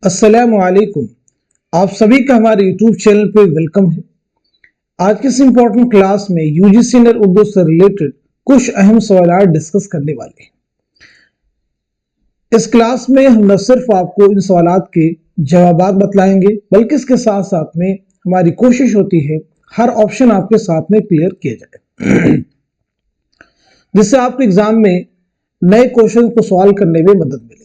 अस्सलाम वालेकुम। आप सभी का हमारे YouTube चैनल पे वेलकम है। आज के इस इम्पोर्टेंट क्लास में यूजीसी नेट उर्दू से रिलेटेड कुछ अहम सवाल डिस्कस करने वाले हैं। इस क्लास में हम न सिर्फ आपको इन सवाल के जवाब बतलाएंगे बल्कि इसके साथ साथ में हमारी कोशिश होती है हर ऑप्शन आपके साथ में क्लियर किया जाए जिससे आपके एग्जाम में नए क्वेश्चन को सॉल्व करने में मदद मिले।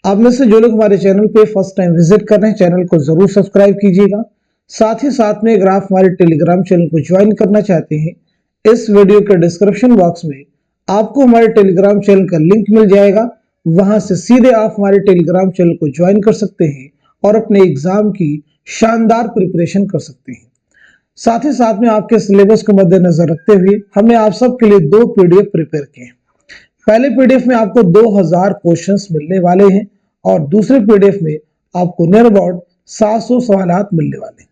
आप में से जो लोग हमारे चैनल पे फर्स्ट टाइम विजिट कर रहे हैं चैनल को जरूर सब्सक्राइब कीजिएगा। साथ ही साथ में अगर आप हमारे टेलीग्राम चैनल को ज्वाइन करना चाहते हैं इस वीडियो के डिस्क्रिप्शन बॉक्स में आपको हमारे टेलीग्राम चैनल का लिंक मिल जाएगा। वहां से सीधे आप हमारे टेलीग्राम चैनल को ज्वाइन कर सकते हैं और अपने एग्जाम की शानदार प्रिपरेशन कर सकते हैं। साथ ही साथ में आपके सिलेबस को मद्देनजर रखते हुए हमने आप सबके लिए 2 PDF प्रिपेयर किए हैं। पहले PDF में आपको 2000 क्वेश्चंस मिलने वाले हैं और दूसरे PDF में आपको नियर अबाउट 700 सवालात मिलने वाले हैं।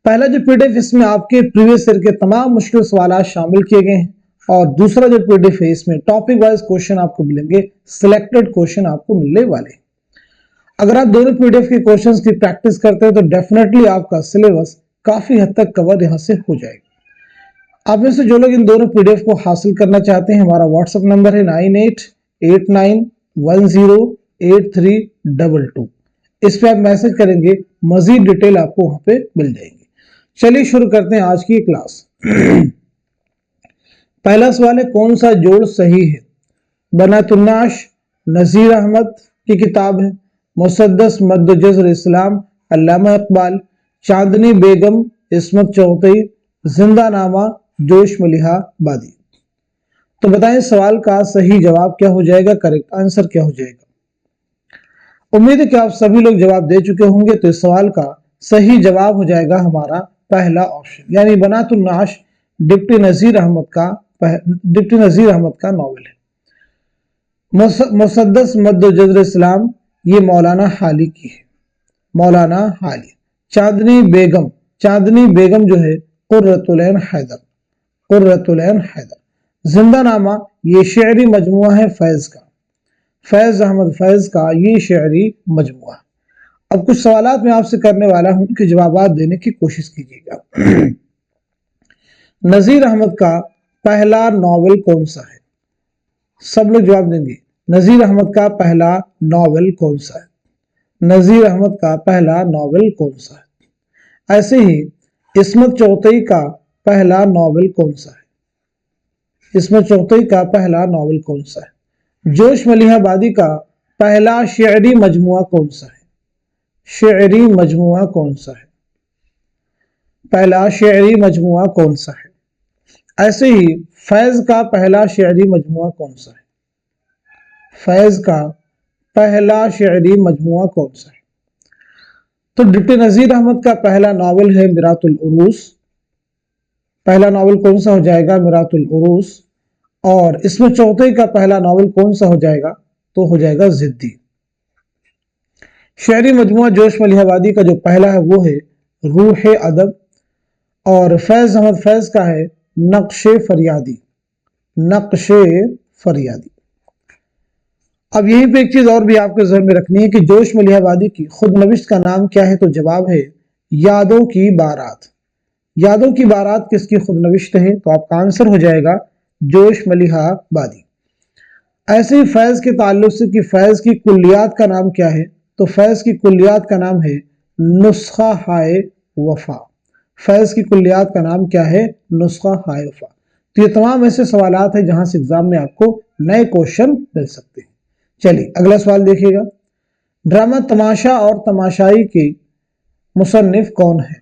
पहला जो PDF इसमें आपके प्रीवियस ईयर के तमाम मुश्किल सवालात शामिल किए गए हैं और दूसरा जो PDF है इसमें टॉपिक वाइज क्वेश्चन आपको मिलेंगे, सिलेक्टेड क्वेश्चन आपको मिलने वाले हैं। अगर आप दोनों PDF के क्वेश्चंस की प्रैक्टिस करते हैं तो डेफिनेटली आपका सिलेबस काफी हद तक कवर यहां से हो जाएगा। आप में से जो लोग इन दोनों PDF को हासिल करना चाहते हैं हमारा व्हाट्सएप नंबर है 9889108322। इस पे आप मैसेज करेंगे, मजीद डिटेल आपको वहां पे मिल जाएंगी। चलिए शुरू करते हैं आज की क्लास। पहला सवाल है, कौन सा जोड़ सही है? बनातुन्नाश नजीर अहमद की किताब है, मुसद्दस मद्द जज़र इस्लाम अल्लामा इकबाल, चांदनी बेगम इस्मत चौधरी, जिंदा नामा जोश मलिहा बादी। तो बताएं सवाल का सही जवाब क्या हो जाएगा, करेक्ट आंसर क्या हो जाएगा। उम्मीद है कि आप सभी लोग जवाब दे चुके होंगे। तो इस सवाल का सही जवाब हो जाएगा हमारा पहला ऑप्शन, यानी बनातुन्नाश डिप्टी नजीर अहमद का नॉवेल है। मुसद्दस मद्द जज़र इस्लाम ये मौलाना हाली की है, मौलाना हाली। चांदनी बेगम जो है कुर्रतुल ऐन हैदर। जिंदा नामा ये शेरी मजमुआ है फैज अहमद फैज का ये शेरी मजमुआ। अब कुछ सवालात मैं आपसे करने वाला हूं, उनके जवाब देने की कोशिश कीजिएगा। नजीर अहमद का पहला नॉवेल कौन सा है? सब लोग जवाब देंगे। नजीर अहमद का पहला नॉवेल कौन सा है? नजीर अहमद का पहला नॉवेल कौन सा है? ऐसे ही इस्मत चौधरी का पहला नॉवेल कौन सा है? इस्मत चौधरी का पहला नॉवेल कौन सा है? जोश मलिहा बादी का पहला शेरी मजमुआ कौन सा है? शेरी मजमुआ कौन सा है? पहला शेरी मजमुआ कौन सा है? ऐसे ही फैज का पहला शेरी मजमुआ कौन सा है? फैज का पहला शेरी मजमुआ कौन सा है? तो डिप्टी नजीर अहमद का पहला नॉवेल है मिरातुल उरूस। पहला नॉवेल कौन सा हो जाएगा? मिरातुल उरूस। और इसमें चौथे का पहला नॉवेल कौन सा हो जाएगा? तो हो जाएगा जिद्दी। शेरी मजमुआ जोश मलिहा बादी का जो पहला है वो है रूह अदब और फैज अहमद फैज का है नक्शे फरियादी। अब यहीं पे एक चीज और भी आपके ज़हन में रखनी है कि जोश मलिहा बादी की खुद नविश्त का नाम क्या है? तो जवाब है यादों की बारात। यादों की बारात किसकी खुद नविश्त है? तो आपका आंसर हो जाएगा जोश मलिहा बादी। ऐसे ही फैज के ताल्लुक से कि फैज की कुल्लियात का नाम क्या है? तो फैज की कुल्लियात का नाम है नुस्खा हाय वफा। फैज की कुल्लियात का नाम क्या है? नुस्खा हाय वफा। तो ये तमाम ऐसे सवालात हैं जहां से एग्जाम में आपको नए क्वेश्चन मिल सकते हैं। चलिए अगला सवाल देखिएगा। ड्रामा तमाशा और तमाशाई के मुसन्निफ कौन है?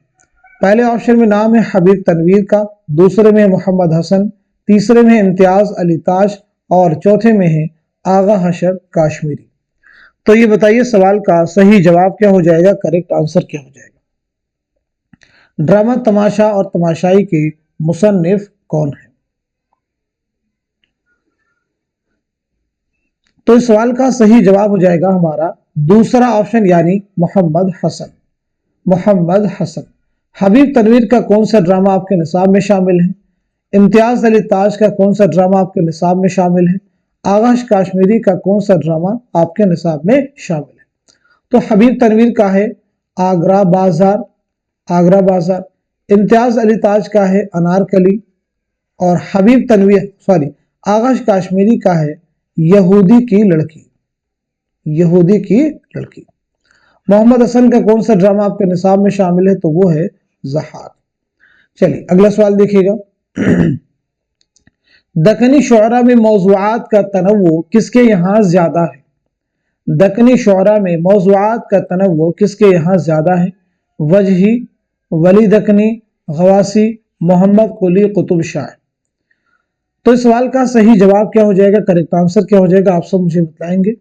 पहले ऑप्शन में नाम है हबीब तनवीर का, दूसरे में मोहम्मद हसन, तीसरे में इम्तियाज अली ताज और चौथे में है आगा हशर काश्मीरी। तो ये बताइए सवाल का सही जवाब क्या हो जाएगा, करेक्ट आंसर क्या हो जाएगा। ड्रामा तमाशा और तमाशाई के मुसन्निफ कौन है? तो इस सवाल का सही जवाब हो जाएगा हमारा दूसरा ऑप्शन, यानी मोहम्मद हसन। हबीब तनवीर का कौन सा ड्रामा आपके निसाब में शामिल है? इम्तियाज अली ताज का कौन सा ड्रामा आपके निसाब में शामिल है? आगाश काश्मीरी का कौन सा ड्रामा आपके निसाब में शामिल है? तो हबीब तनवीर का है आगरा बाजार, आगरा बाजार। इम्तियाज अली ताज का है अनारकली, और हबीब तनवीर आगाश काश्मीरी का है यहूदी की लड़की, यहूदी की लड़की। मोहम्मद हसन का कौन सा ड्रामा आपके निसाब में शामिल है? तो वो है ज़हाक। चलिए अगला सवाल देखिएगा। दक्कनी शुअरा में मौज़ूआत का तनव्वु किसके यहाँ ज्यादा है? दक्कनी शुअरा में मौज़ूआत का तनव्वु किसके यहाँ ज्यादा है? वजही, वली दक्कनी, गवासी, मोहम्मद कुली, कुतुब शाह। तो इस सवाल का सही जवाब क्या हो जाएगा, करेक्ट आंसर क्या हो जाएगा, आप सब मुझे बताएंगे।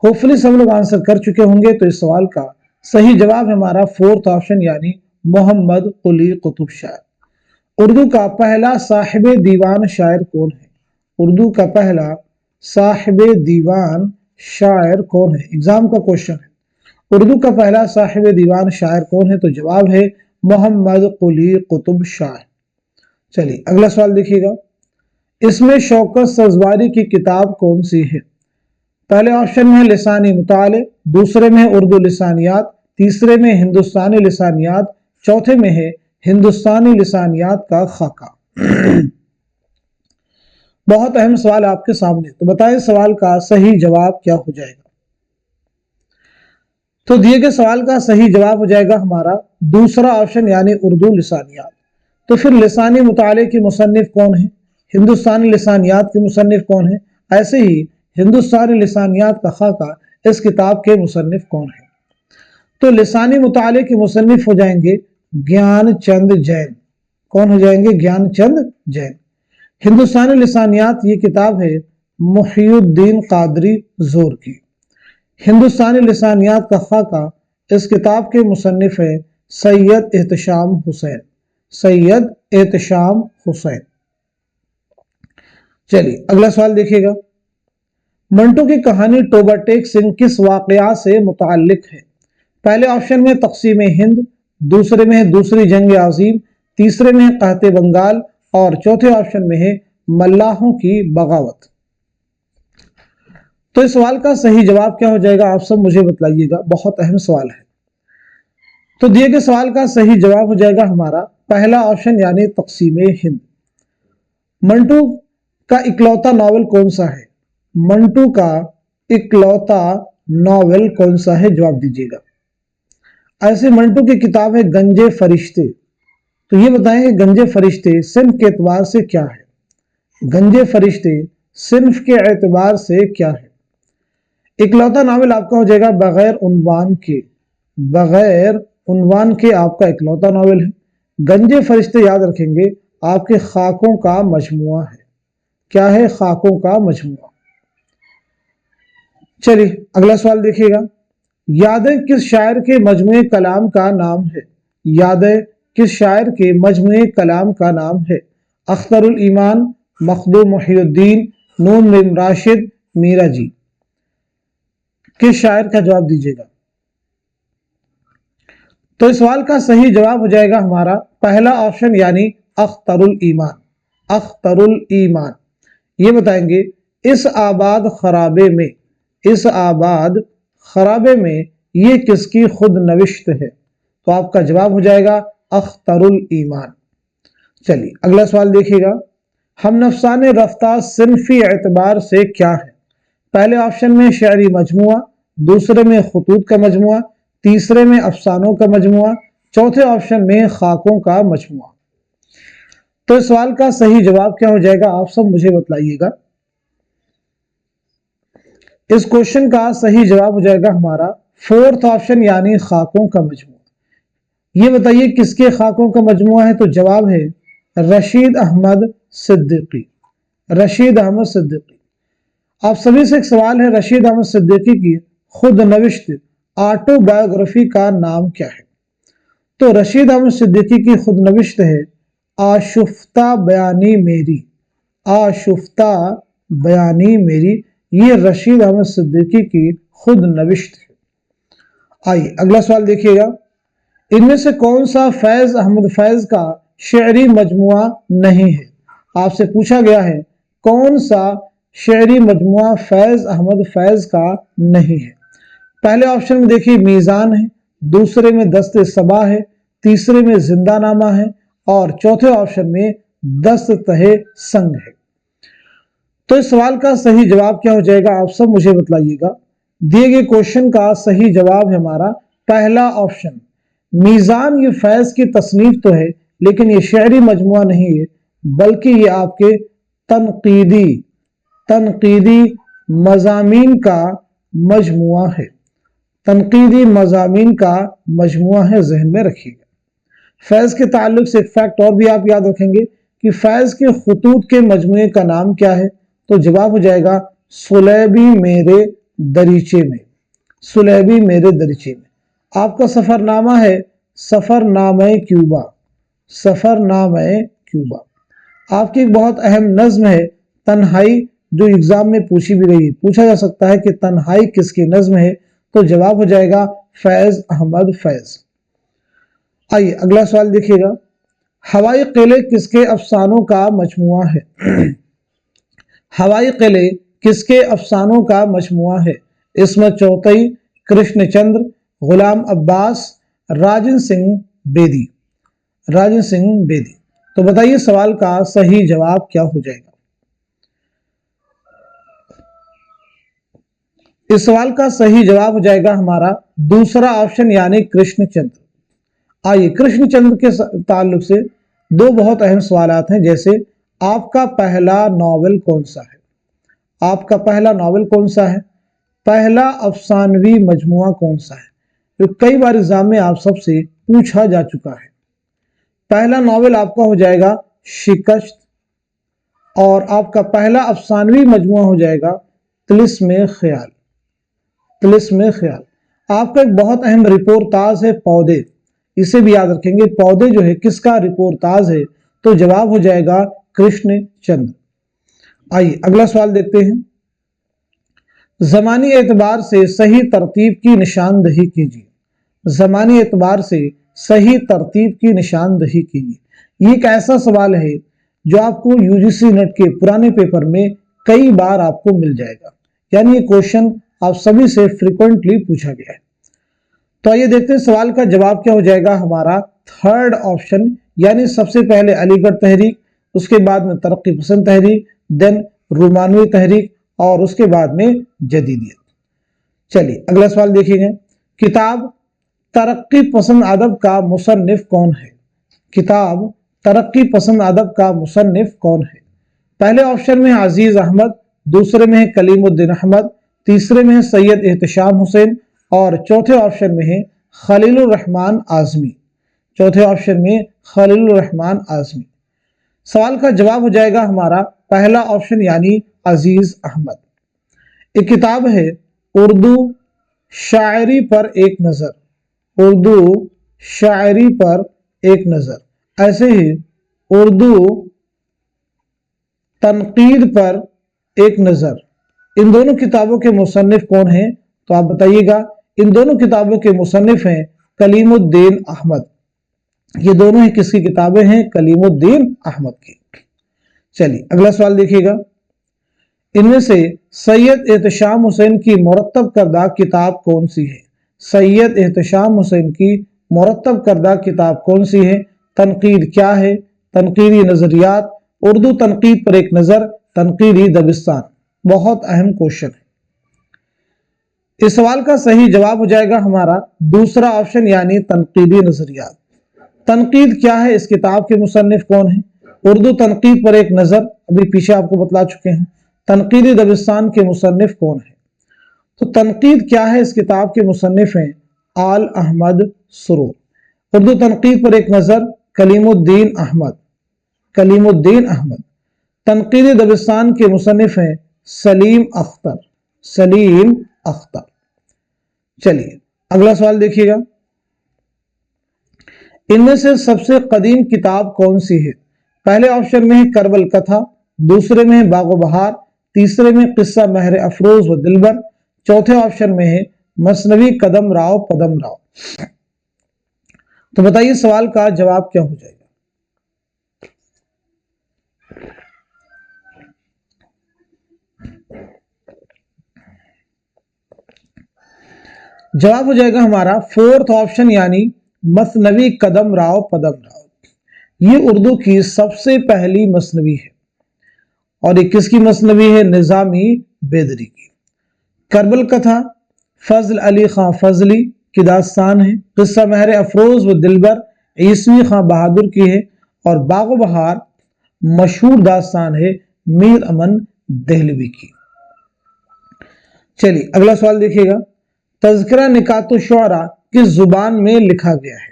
होपफुली सब लोग आंसर कर चुके होंगे। तो इस सवाल का सही जवाब है हमारा फोर्थ ऑप्शन यानी मोहम्मद कुली कुतुब शाह। उर्दू का पहला साहिब दीवान शायर कौन है? उर्दू का पहला साहिब दीवान शायर कौन है? एग्जाम का क्वेश्चन है। उर्दू का पहला साहिब दीवान शायर कौन है? तो जवाब है मोहम्मद कुली कुतुब शाह। चलिए अगला सवाल देखिएगा। इसमें शौकत सजवारी की किताब कौन सी है? पहले ऑप्शन में है लिसानी मुताले, दूसरे में है उर्दू लिसानियात, तीसरे में हिंदुस्तानी लिसानियात, चौथे में है हिंदुस्तानी लिसानियात का खाका। बहुत अहम सवाल आपके सामने, तो बताएं सवाल का सही जवाब क्या हो जाएगा। तो दिए गए सवाल का सही जवाब हो जाएगा हमारा दूसरा ऑप्शन यानी उर्दू लिसानियात। तो फिर लिसानी मुताले की मुसन्निफ कौन है? हिंदुस्तानी लिसानियात की मुसन्निफ कौन है? ऐसे ही हिंदुस्तानी लिसानियात का खाका, इस किताब के मुसन्निफ कौन है? तो लिसानी मुताले के मुसन्निफ हो जाएंगे ज्ञानचंद जैन। कौन हो जाएंगे? ज्ञानचंद जैन। हिंदुस्तानी लिसानियात ये किताब है मुहियुद्दीन कादरी जोर की। हिंदुस्तानी लिसानियात का खाका, इस किताब के मुसन्निफ है सैयद एहतशाम हुसैन, सैयद एहतशाम हुसैन। चलिए अगला सवाल देखिएगा। मंटू की कहानी टोबा टेक सिंह किस वाकया से मुताल्लिक है? पहले ऑप्शन में तकसीम हिंद, दूसरे में है दूसरी जंग अजीम, तीसरे में है कहते बंगाल, और चौथे ऑप्शन में है मल्लाहों की बगावत। तो इस सवाल का सही जवाब क्या हो जाएगा, आप सब मुझे बतलाइएगा, बहुत अहम सवाल है। तो दिए गए सवाल का सही जवाब हो जाएगा हमारा पहला ऑप्शन यानी तकसीम हिंद। मंटू का इकलौता नॉवल कौन सा है? मंटू का इकलौता नॉवेल कौन सा है? जवाब दीजिएगा। ऐसे मंटू की किताब है गंजे फरिश्ते। तो ये बताएंगे गंजे फरिश्ते सिन्फ के एतबार से क्या है? गंजे फरिश्ते सिन्फ के एतबार से क्या है? इकलौता नॉवेल आपका हो जाएगा बगैर उन्वान के, बगैर उन्वान के आपका इकलौता नॉवेल है। गंजे फरिश्ते याद रखेंगे आपके खाकों का मजमुआ है। क्या है? खाकों का मजमुआ। चलिए अगला सवाल देखिएगा। यादें किस शायर के मजमुए कलाम का नाम है? यादें किस शायर के मजमुए कलाम का नाम है? अख्तरुल ईमान, मखदूम मुहियुद्दीन, नून मिम राशिद, मीरा जी। किस शायर का जवाब दीजिएगा। तो इस सवाल का सही जवाब हो जाएगा हमारा पहला ऑप्शन यानी अख्तरुल ईमान, अख्तरुल ईमान। ये बताएंगे इस आबाद खराबे में, इस आबाद खराबे में ये किसकी खुद नविश्त है? तो आपका जवाब हो जाएगा अख्तरुल ईमान। चलिए अगला सवाल देखिएगा। हम नफसाने रफ्तार सिन्फी एतबार से क्या है? पहले ऑप्शन में शायरी मजमुआ, दूसरे में खतूत का मजमुआ, तीसरे में अफसानों का मजमुआ, चौथे ऑप्शन में खाकों का मजमुआ। तो इस सवाल का सही जवाब क्या हो जाएगा, आप सब मुझे बतलाइएगा। इस क्वेश्चन का सही जवाब हो जाएगा हमारा फोर्थ ऑप्शन यानी खाकों का मजमुआ। ये बताइए किसके खाकों का मजमुआ है? तो जवाब है रशीद अहमद सिद्दीकी, रशीद अहमद सिद्दीकी। आप सभी से एक सवाल है, रशीद अहमद सिद्दीकी की खुद नविश्त ऑटोबायोग्राफी का नाम क्या है? तो रशीद अहमद सिद्दीकी की खुद नविश्त है आशुफ्ता बयानी मेरी, आशुफ्ता बयानी मेरी। ये रशीद अहमद सिद्दीकी की खुद नविश्त है। आइए अगला सवाल देखिएगा। इनमें से कौन सा फैज अहमद फैज का शेरी मजमुआ नहीं है? आपसे पूछा गया है कौन सा شعری مجموعہ فیض احمد فیض کا نہیں ہے؟ پہلے آپشن میں دیکھیے میزان ہے، دوسرے میں دست صبا ہے، تیسرے میں زندہ نامہ ہے اور چوتھے آپشن میں دست تہے سنگ ہے۔ تو اس سوال کا صحیح جواب کیا ہو جائے گا، آپ سب مجھے بتلائیے گا۔ دیے گئے کوشچن کا صحیح جواب ہے ہمارا پہلا آپشن، میزان۔ یہ فیض کی تصنیف تو ہے لیکن یہ شعری مجموعہ نہیں ہے، بلکہ یہ آپ کے تنقیدی مضامین کا مجموعہ ہے، تنقیدی مضامین کا مجموعہ ہے، ذہن میں رکھیے گا۔ فیض کے تعلق سے ایک فیکٹ اور بھی آپ یاد رکھیں گے کہ فیض کے خطوط کے مجموعے کا نام کیا ہے، تو جواب ہو جائے گا سلیبی میرے دریچے میں، سلیبی میرے دریچے میں۔ آپ کا سفر نامہ ہے سفر نامہ کیوبا، سفر نامہ کیوبا۔ آپ کی ایک بہت اہم نظم ہے تنہائی، جو ایگزام میں پوچھی بھی رہی ہے، پوچھا جا سکتا ہے کہ تنہائی کس کی نظم ہے، تو جواب ہو جائے گا فیض احمد فیض۔ آئیے اگلا سوال دیکھیے گا، ہوائی قلعے کس کے افسانوں کا مجموعہ ہے؟ ہوائی قلعے کس کے افسانوں کا مجموعہ ہے؟ عصمت چوتئی، کرشن چندر، غلام عباس، راجن سنگھ بیدی، راجن سنگھ بیدی۔ تو بتائیے سوال کا صحیح جواب کیا ہو جائے گا؟ اس سوال کا صحیح جواب ہو جائے گا ہمارا دوسرا آپشن یعنی کرشن چندر۔ آئیے کرشن چندر کے تعلق سے دو بہت اہم سوالات ہیں، جیسے آپ کا پہلا ناول کون سا ہے؟ آپ کا پہلا ناول کون سا ہے؟ پہلا افسانوی مجموعہ کون سا ہے؟ جو کئی بار ایگزام میں آپ سب سے پوچھا جا چکا ہے۔ پہلا ناول آپ کا ہو جائے گا شکست، اور آپ کا پہلا افسانوی مجموعہ ہو جائے گا طلسم خیال، طلسم خیال۔ آپ کا ایک بہت اہم رپورتاز ہے پودے، اسے بھی یاد رکھیں گے، پودے جو ہے کس کا رپورتاز ہے، تو جواب ہو جائے گا کرشن چندر۔ آئیے اگلا سوال دیکھتے ہیں، زمانی اعتبار سے صحیح ترتیب کی نشاندہی کیجیے، زمانی اعتبار سے صحیح ترتیب کی نشاندہی کیجیے۔ یہ ایک ایسا سوال ہے جو آپ کو یو جی سی نیٹ کے پرانے پیپر میں کئی بار آپ کو مل جائے گا، یعنی یہ کوشچن آپ سبھی سے فریکوینٹلی پوچھا گیا ہے۔ تو آئیے دیکھتے ہیں سوال کا جواب کیا ہو جائے گا ہمارا تھرڈ آپشن، یعنی سب سے پہلے علی گڑھ تحریک، اس کے بعد میں ترقی پسند تحریک، دین رومانوی تحریک، اور اس کے بعد میں جدیدیت۔ چلیے اگلا سوال دیکھیے گا، کتاب ترقی پسند ادب کا مصنف کون ہے؟ کتاب ترقی پسند ادب کا مصنف کون ہے؟ پہلے آپشن میں عزیز احمد، دوسرے میں کلیم الدین احمد، تیسرے میں سید احتشام حسین، اور چوتھے آپشن میں ہے خلیل الرحمن اعظمی، چوتھے آپشن میں خلیل الرحمن اعظمی۔ سوال کا جواب ہو جائے گا ہمارا پہلا آپشن یعنی عزیز احمد۔ ایک کتاب ہے اردو شاعری پر ایک نظر، اردو شاعری پر ایک نظر، ایسے ہی اردو تنقید پر ایک نظر۔ ان دونوں کتابوں کے مصنف کون ہیں؟ تو آپ بتائیے گا۔ ان دونوں کتابوں کے مصنف ہیں کلیم الدین احمد۔ یہ دونوں ہی کس کی کتابیں ہیں؟ کلیم الدین احمد کی۔ چلیے اگلا سوال دیکھیے گا، ان میں سے سید احتشام حسین کی مرتب کردہ کتاب کون سی ہے؟ سید احتشام حسین کی مرتب کردہ کتاب کون سی ہے؟ تنقید کیا ہے؟ تنقیدی نظریات، اردو تنقید پر ایک نظر، تنقیدی دبستان۔ بہت اہم کوشچن ہے۔ اس سوال کا صحیح جواب ہو جائے گا ہمارا دوسرا آپشن یعنی تنقیدی نظریات۔ تنقید کیا ہے، اس کتاب کے مصنف کون ہیں؟ اردو تنقید پر ایک نظر ابھی پیچھے آپ کو بتلا چکے ہیں۔ تنقیدی دبستان کے مصنف کون ہیں؟ تو تنقید کیا ہے اس کتاب کے مصنف ہیں آل احمد سرور۔ اردو تنقید پر ایک نظر کلیم الدین احمد، کلیم الدین احمد۔ تنقیدی دبستان کے مصنف ہیں سلیم اختر، سلیم اختر۔ چلیے اگلا سوال دیکھیے گا، ان میں سے سب سے قدیم کتاب کون سی ہے؟ پہلے آپشن میں ہے کربل کتھا، دوسرے میں ہے باغ و بہار، تیسرے میں قصہ مہر افروز و دلبر، چوتھے آپشن میں ہے مثنوی قدم راؤ پدم راؤ۔ تو بتائیے سوال کا جواب کیا ہو جائے گا؟ जवाब हो जाएगा हमारा फोर्थ ऑप्शन यानी मसनवी कदम राव पदम राव। ये उर्दू की सबसे पहली मसनवी है और ये किसकी मसनवी है? निजामी बेदरी की। करबल कथा फजल अली खां फजली की दास्तान है। किस्सा महर अफरोज व दिलबर ईसवी खां बहादुर की है और बागो बहार मशहूर दास्तान है मीर अमन देहलवी की। चलिए अगला सवाल देखिएगा, तज़किरा निकातो शुअरा किस जुबान में लिखा गया है?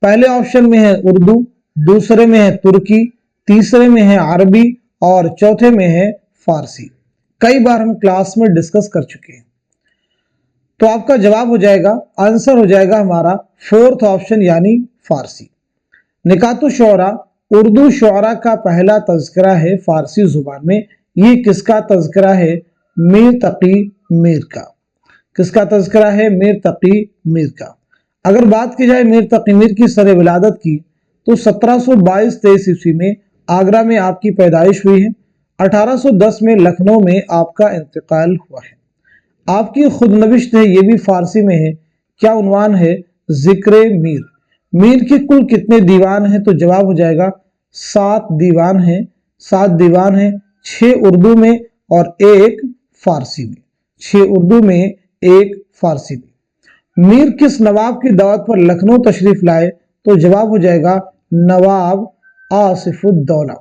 पहले ऑप्शन में है उर्दू, दूसरे में है तुर्की, तीसरे में है अरबी और चौथे में है फारसी। कई बार हम क्लास में डिस्कस कर चुके हैं। तो आपका जवाब हो जाएगा, आंसर हो जाएगा हमारा फोर्थ ऑप्शन यानी फारसी। निकातो शुअरा उर्दू शुअरा का पहला तज़किरा है फारसी जुबान में। ये किसका तज़किरा है? मीर तकी मीर का। किसका तज़किरा है? मीर तकी मीर का। अगर बात की जाए मीर तकी मीर की सर विलादत की तो 1722-23 ईस्वी में आगरा में आपकी पैदाइश हुई है। 1810 में लखनऊ में आपका इंतकाल हुआ है। आपकी खुद नविश्त है, ये भी फारसी में है। क्या उन्वान है? जिक्र मीर। मीर के कुल कितने दीवान हैं? तो जवाब हो जाएगा 7 दीवान हैं। 7 दीवान हैं, 6 उर्दू में और 1 फारसी में। 6 उर्दू में, 1 फारसी में। मीर किस नवाब की दावत पर लखनऊ तशरीफ लाए? तो जवाब हो जाएगा नवाब आसिफुद्दौला।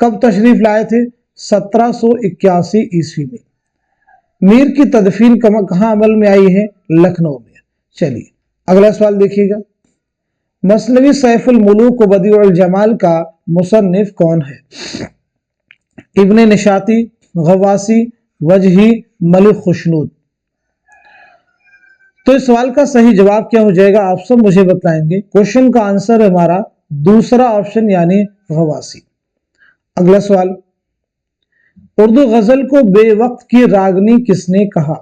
कब तशरीफ लाए थे? 1781 ईस्वी में। मीर की तदफीन कहाँ अमल में आई है? लखनऊ में। चलिए अगला सवाल देखिएगा, मसनवी सैफुल मुलूक व बदीउल जमाल का मुसन्निफ कौन है? इब्ने निशाती, गवासी, वजही, मलिक खुशनूद। तो इस सवाल का सही जवाब क्या हो जाएगा? आप सब मुझे बताएंगे। क्वेश्चन का आंसर है हमारा दूसरा ऑप्शन यानी गवासी। अगला सवाल, उर्दू गजल को बेवक्त की रागनी किसने कहा?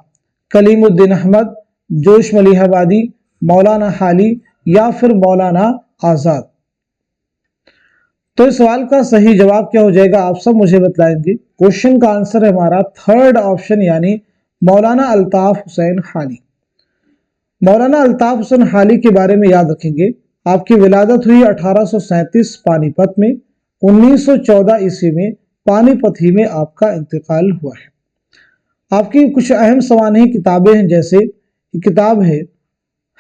कलीमुद्दीन अहमद, जोश मलिहाबादी, मौलाना हाली या फिर मौलाना आजाद। तो इस सवाल का सही जवाब क्या हो जाएगा? आप सब मुझे बताएंगे। क्वेश्चन का आंसर है हमारा थर्ड ऑप्शन यानी मौलाना अल्ताफ हुसैन हाली। मौलाना अल्ताफ हुसैन हाली के बारे में याद रखेंगे, आपकी विलादत हुई 1837 पानीपत में। 1914 ईस्वी में पानीपत ही में आपका इंतकाल हुआ है। आपकी कुछ अहम सवानही किताबें हैं, जैसे किताब है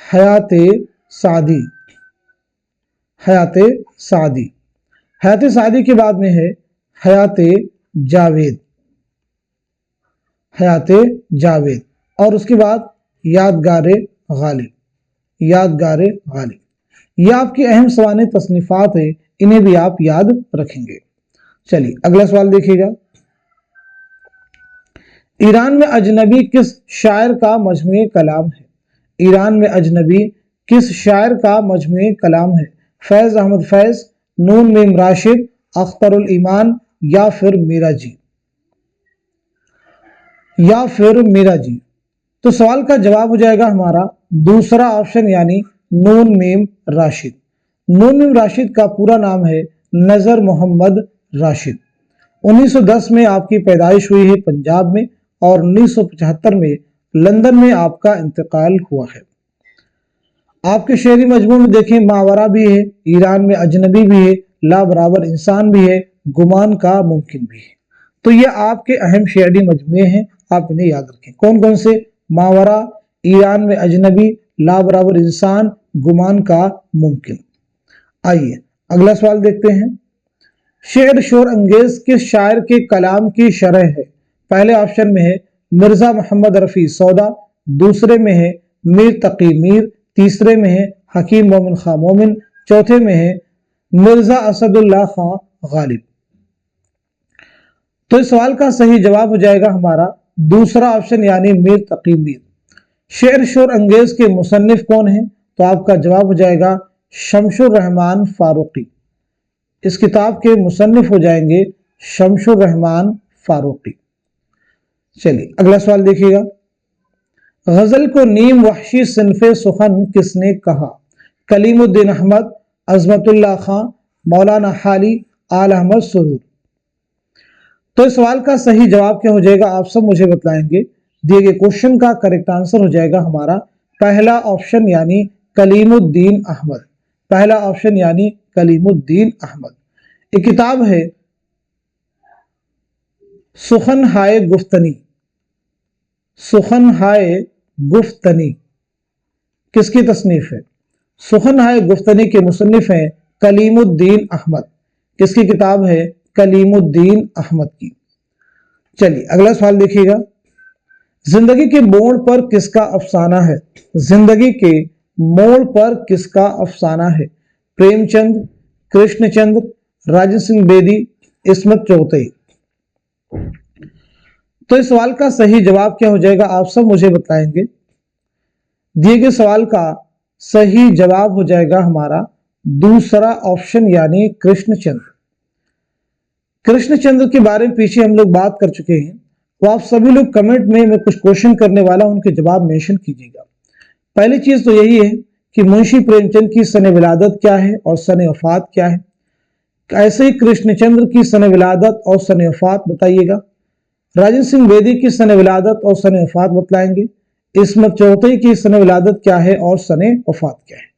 हयाते सादी। हयाते सादी। हयाते सादी के बाद में है हयाते जावेद। हयाते जावेद और उसके बाद यादगारे गालिब। यादगारे गालिब। यह आपकी अहम सवाने तसनीफात है, इन्हें भी आप याद रखेंगे। चलिए अगला सवाल देखिएगा, ईरान में अजनबी किस शायर का मजमूए कलाम है? ईरान में अजनबी किस शायर का मजमूए कलाम है? फैज अहमद फैज, नून मीम राशिद, अख्तरुल ईमान या फिर मीरा जी। या फिर मीरा जी। तो सवाल का जवाब हो जाएगा हमारा दूसरा ऑप्शन यानी नून मीम राशिद। नून मीम राशिद का पूरा नाम है नजर मोहम्मद राशिद। 1910 में आपकी पैदाइश हुई है पंजाब में और 1975 में लंदन में आपका इंतकाल हुआ है। आपके शेरी मजमू में देखें, मावरा भी है, ईरान में अजनबी भी है, ला बराबर इंसान भी है, गुमान का मुमकिन भी है। तो ये आपके अहम शेरी मजमूए हैं, आप इन्हें याद रखें। कौन कौन से? मावरा, ईरान में अजनबी, ला बराबर इंसान, गुमान का मुमकिन। आइए अगला सवाल देखते हैं, शेर शोर अंगेज किस शायर के कलाम की शरह है? पहले ऑप्शन में है मिर्जा मोहम्मद रफी सौदा, दूसरे में है मीर तकी मीर, तीसरे में है हकीम मोमिन खां मोमिन, चौथे में है मिर्जा असदुल्ला खां गालिब। तो इस सवाल का सही जवाब हो जाएगा हमारा दूसरा ऑप्शन यानी मीर तकी मीर। शेर शोर अंगेज के मुसन्निफ कौन है? तो आपका जवाब हो जाएगा शमशुर रहमान फारूकी। इस किताब के मुसन्निफ हो जाएंगे शमशुर रहमान फारूकी। चलिए अगला सवाल देखिएगा, गजल को नीम वहशी सिनफे सुखन किसने कहा? कलीमुद्दीन अहमद, अजमतुल्लाह खां, मौलाना हाली, आल अहमद सुरूर। तो इस सवाल का सही जवाब क्या हो जाएगा? आप सब मुझे बताएंगे। दिए गए क्वेश्चन का करेक्ट आंसर हो जाएगा हमारा पहला ऑप्शन यानी कलीमुद्दीन अहमद, पहला ऑप्शन यानी कलीमुद्दीन अहमद। एक किताब है सुखन हाय गुफ्तनी, सुखन हाय गुफ्तनी किसकी तसनीफ है? सुखन हाय गुफ्तनी के मुसन्निफ हैं कलीमुद्दीन अहमद। किसकी किताब है? कलीमुद्दीन अहमद की। चलिए अगला सवाल देखिएगा, जिंदगी के मोड़ पर किसका अफसाना है? जिंदगी के मोड़ पर किसका अफसाना है? प्रेमचंद, कृष्णचंद्र, राजन सिंह बेदी, इस्मत चौधरी। तो इस सवाल का सही जवाब क्या हो जाएगा, आप सब मुझे बताएंगे। दिए गए सवाल का सही जवाब हो जाएगा हमारा दूसरा ऑप्शन यानी कृष्णचंद्र। कृष्णचंद्र के बारे में पीछे हम लोग बात कर चुके हैं, तो आप सभी लोग कमेंट में मैं कुछ क्वेश्चन करने वाला उनके जवाब मेंशन कीजिएगा। पहली चीज तो यही है कि मुंशी प्रेमचंद की सन विलादत क्या है और सन वफात क्या है। ऐसे ही कृष्णचंद्र की सन विलादत और सन वफात बताइएगा। राजन सिंह बेदी की सन विलादत और सन वफात बतलाएंगे। इस्मत चौधरी की सन विलादत क्या है और सन वफात क्या है।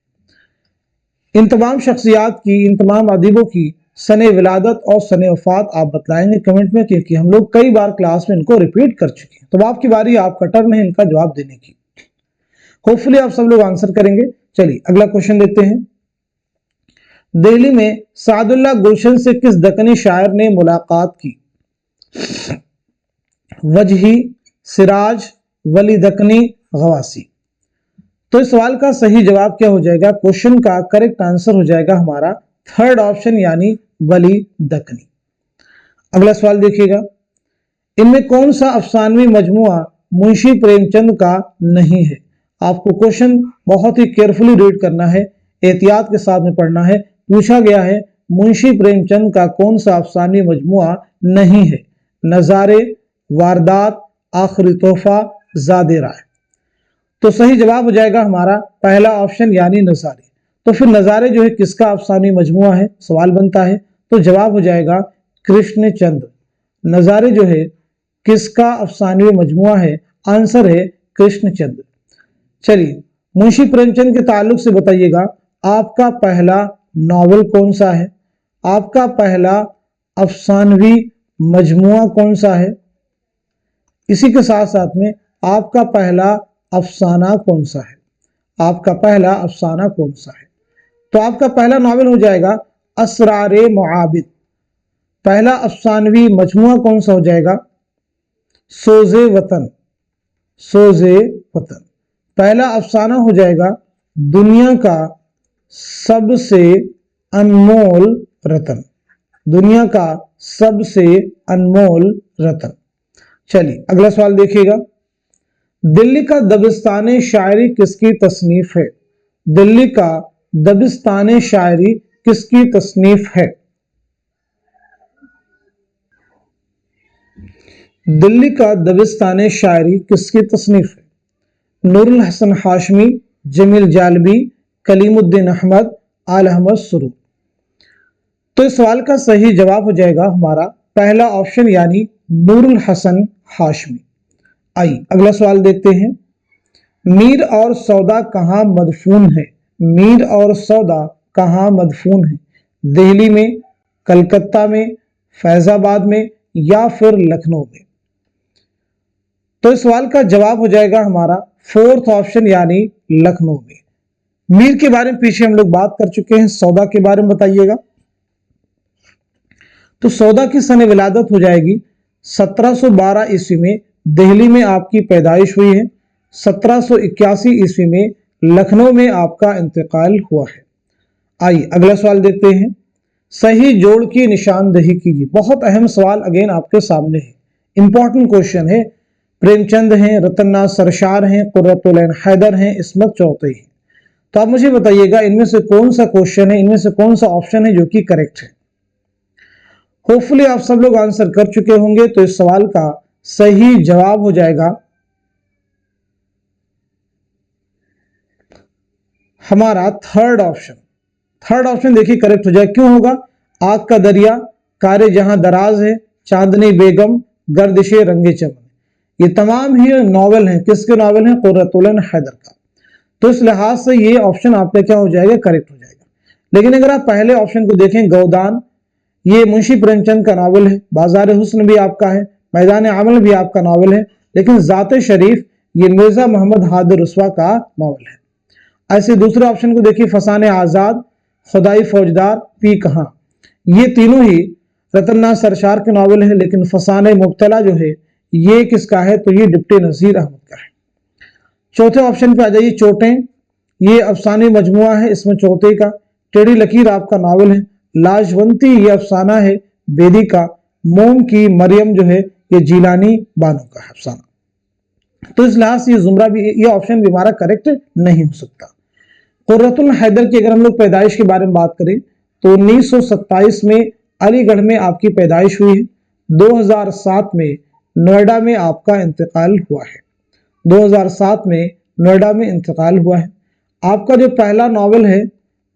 इन तमाम शख्सियात की, इन तमाम अदीबों की सन विलादत और सन वफात आप बतलाएंगे कमेंट में, क्योंकि हम लोग कई बार क्लास में इनको रिपीट कर चुके हैं। तो आपकी बारी, आपका टर्न है इनका जवाब देने की। होपफुली आप सब लोग आंसर करेंगे। चलिए अगला क्वेश्चन देखते हैं। दिल्ली में सादुल्लाह गुलशन से किस दक्कनी शायर ने मुलाकात की? वजही, सिराज, वली दक्कनी, गवासी। तो इस सवाल का सही जवाब क्या हो जाएगा? क्वेश्चन का करेक्ट आंसर हो जाएगा हमारा थर्ड ऑप्शन यानी वली दक्कनी। अगला सवाल देखिएगा, इनमें कौन सा अफसानवी मजमुआ मुंशी प्रेमचंद का नहीं है? आपको क्वेश्चन बहुत ही केयरफुली रीड करना है, एहतियात के साथ में पढ़ना है। पूछा गया है मुंशी प्रेमचंद का कौन सा अफसानवी मजमुआ नहीं है? नजारे, वारदात, आखिरी तोहफा, ज़ादे राय। तो सही जवाब हो जाएगा हमारा पहला ऑप्शन यानी नजारे। तो फिर नजारे जो है किसका अफसानी मजमुआ है, सवाल बनता है। तो जवाब हो जाएगा कृष्णचंद्र। नजारे जो है किसका अफसानी मजमुआ है? आंसर है कृष्णचंद्र। चलिए मुंशी प्रेमचंद के ताल्लुक से बताइएगा, आपका पहला नॉवेल कौन सा है? आपका पहला अफसानवी मजमुआ कौन सा है? इसी के साथ साथ में आपका पहला अफसाना कौन सा है? आपका पहला अफसाना कौन सा है? तो आपका पहला नॉवेल हो जाएगा असरारे मुआबिद। पहला अफसानवी मजमुआ कौन सा हो जाएगा? सोजे वतन, सोजे वतन। पहला अफसाना हो जाएगा दुनिया का सबसे अनमोल रतन, दुनिया का सबसे अनमोल रतन। चलिए अगला सवाल देखिएगा, दिल्ली का दबिस्तान शायरी किसकी तसनीफ है? दिल्ली का दबिस्तान शायरी किसकी तसनीफ है? दिल्ली का दबिस्तान शायरी किसकी तसनीफ है? नूरुल हसन हाशमी, जमील जालबी, कलीमुद्दीन अहमद, आल अहमद सुरू। तो इस सवाल का सही जवाब हो जाएगा हमारा पहला ऑप्शन यानी नूरुल हसन हाशमी। आइए अगला सवाल देखते हैं, मीर और सौदा कहाँ मदफून है? मीर और सौदा कहाँ मदफून है? दिल्ली में, कलकत्ता में, फैजाबाद में या फिर लखनऊ में? तो इस सवाल का जवाब हो जाएगा हमारा फोर्थ ऑप्शन यानी लखनऊ में। मीर के बारे में पीछे हम लोग बात कर चुके हैं, सौदा के बारे में बताइएगा। तो सौदा की सन विलादत हो जाएगी 1712 ईस्वी में, दिल्ली में आपकी पैदाइश हुई है। 1781 ईस्वी में लखनऊ में आपका इंतकाल हुआ है। आइए अगला सवाल देखते हैं, सही जोड़ की निशानदेही कीजिए। बहुत अहम सवाल अगेन आपके सामने है, इंपॉर्टेंट क्वेश्चन है। प्रेमचंद हैं, रतननाथ सरशार हैं, कुर्रतुल ऐन हैदर हैं, इस्मत चौधरी हैं। तो आप मुझे बताइएगा इनमें से कौन सा क्वेश्चन है, इनमें से कौन सा ऑप्शन है जो कि करेक्ट है। होपफुली आप सब लोग आंसर कर चुके होंगे। तो इस सवाल का सही जवाब हो जाएगा हमारा थर्ड ऑप्शन। थर्ड ऑप्शन देखिए करेक्ट हो जाए। क्यों होगा? आग का दरिया, कारे जहां दराज है, चांदनी बेगम, गर्दिशे रंगे चमन, ये तमाम ही नॉवेल हैं। किसके नॉवेल हैं? कुर्रतुल ऐन हैदर का। तो इस लिहाज से ये ऑप्शन आपका क्या हो जाएगा, करेक्ट हो जाएगा। लेकिन अगर आप पहले ऑप्शन को देखें, गोदान, ये मुंशी प्रेमचंद का नावल है, बाजार हुस्न भी आपका है, मैदान अमल भी आपका नावल है, लेकिन ज़ात शरीफ ये मिर्जा मोहम्मद हादिर रुस्वा का नावल है। ऐसे दूसरे ऑप्शन को देखिए, फसान आज़ाद, खुदाई फौजदार, पी कहाँ, ये तीनों ही रतन सरशार के नावल है, लेकिन फसान मुब्तला जो है ये किसका है, तो ये डिप्टी नज़ीर अहमद का है। चौथे ऑप्शन पे आ जाइए, चोटें, ये अफसानी मजमुआ है, इसमें चौथे का। टेढ़ी लकीर आपका नावल है। लाजवंती ये अफसाना है बेदी का। मोम की मरियम जो है ये जीलानी बानो का है अफसाना। तो इस लिहाज से ये जुमरा भी, ये ऑप्शन भी हमारा करेक्ट नहीं हो सकता। कुर्रतुल हैदर की अगर हम लोग पैदाइश के बारे में बात करें तो 1927 में अलीगढ़ में आपकी पैदाइश हुई है। 2007 में नोएडा में आपका इंतकाल हुआ है। 2007 में नोएडा में इंतकाल हुआ है। आपका जो पहला नावल है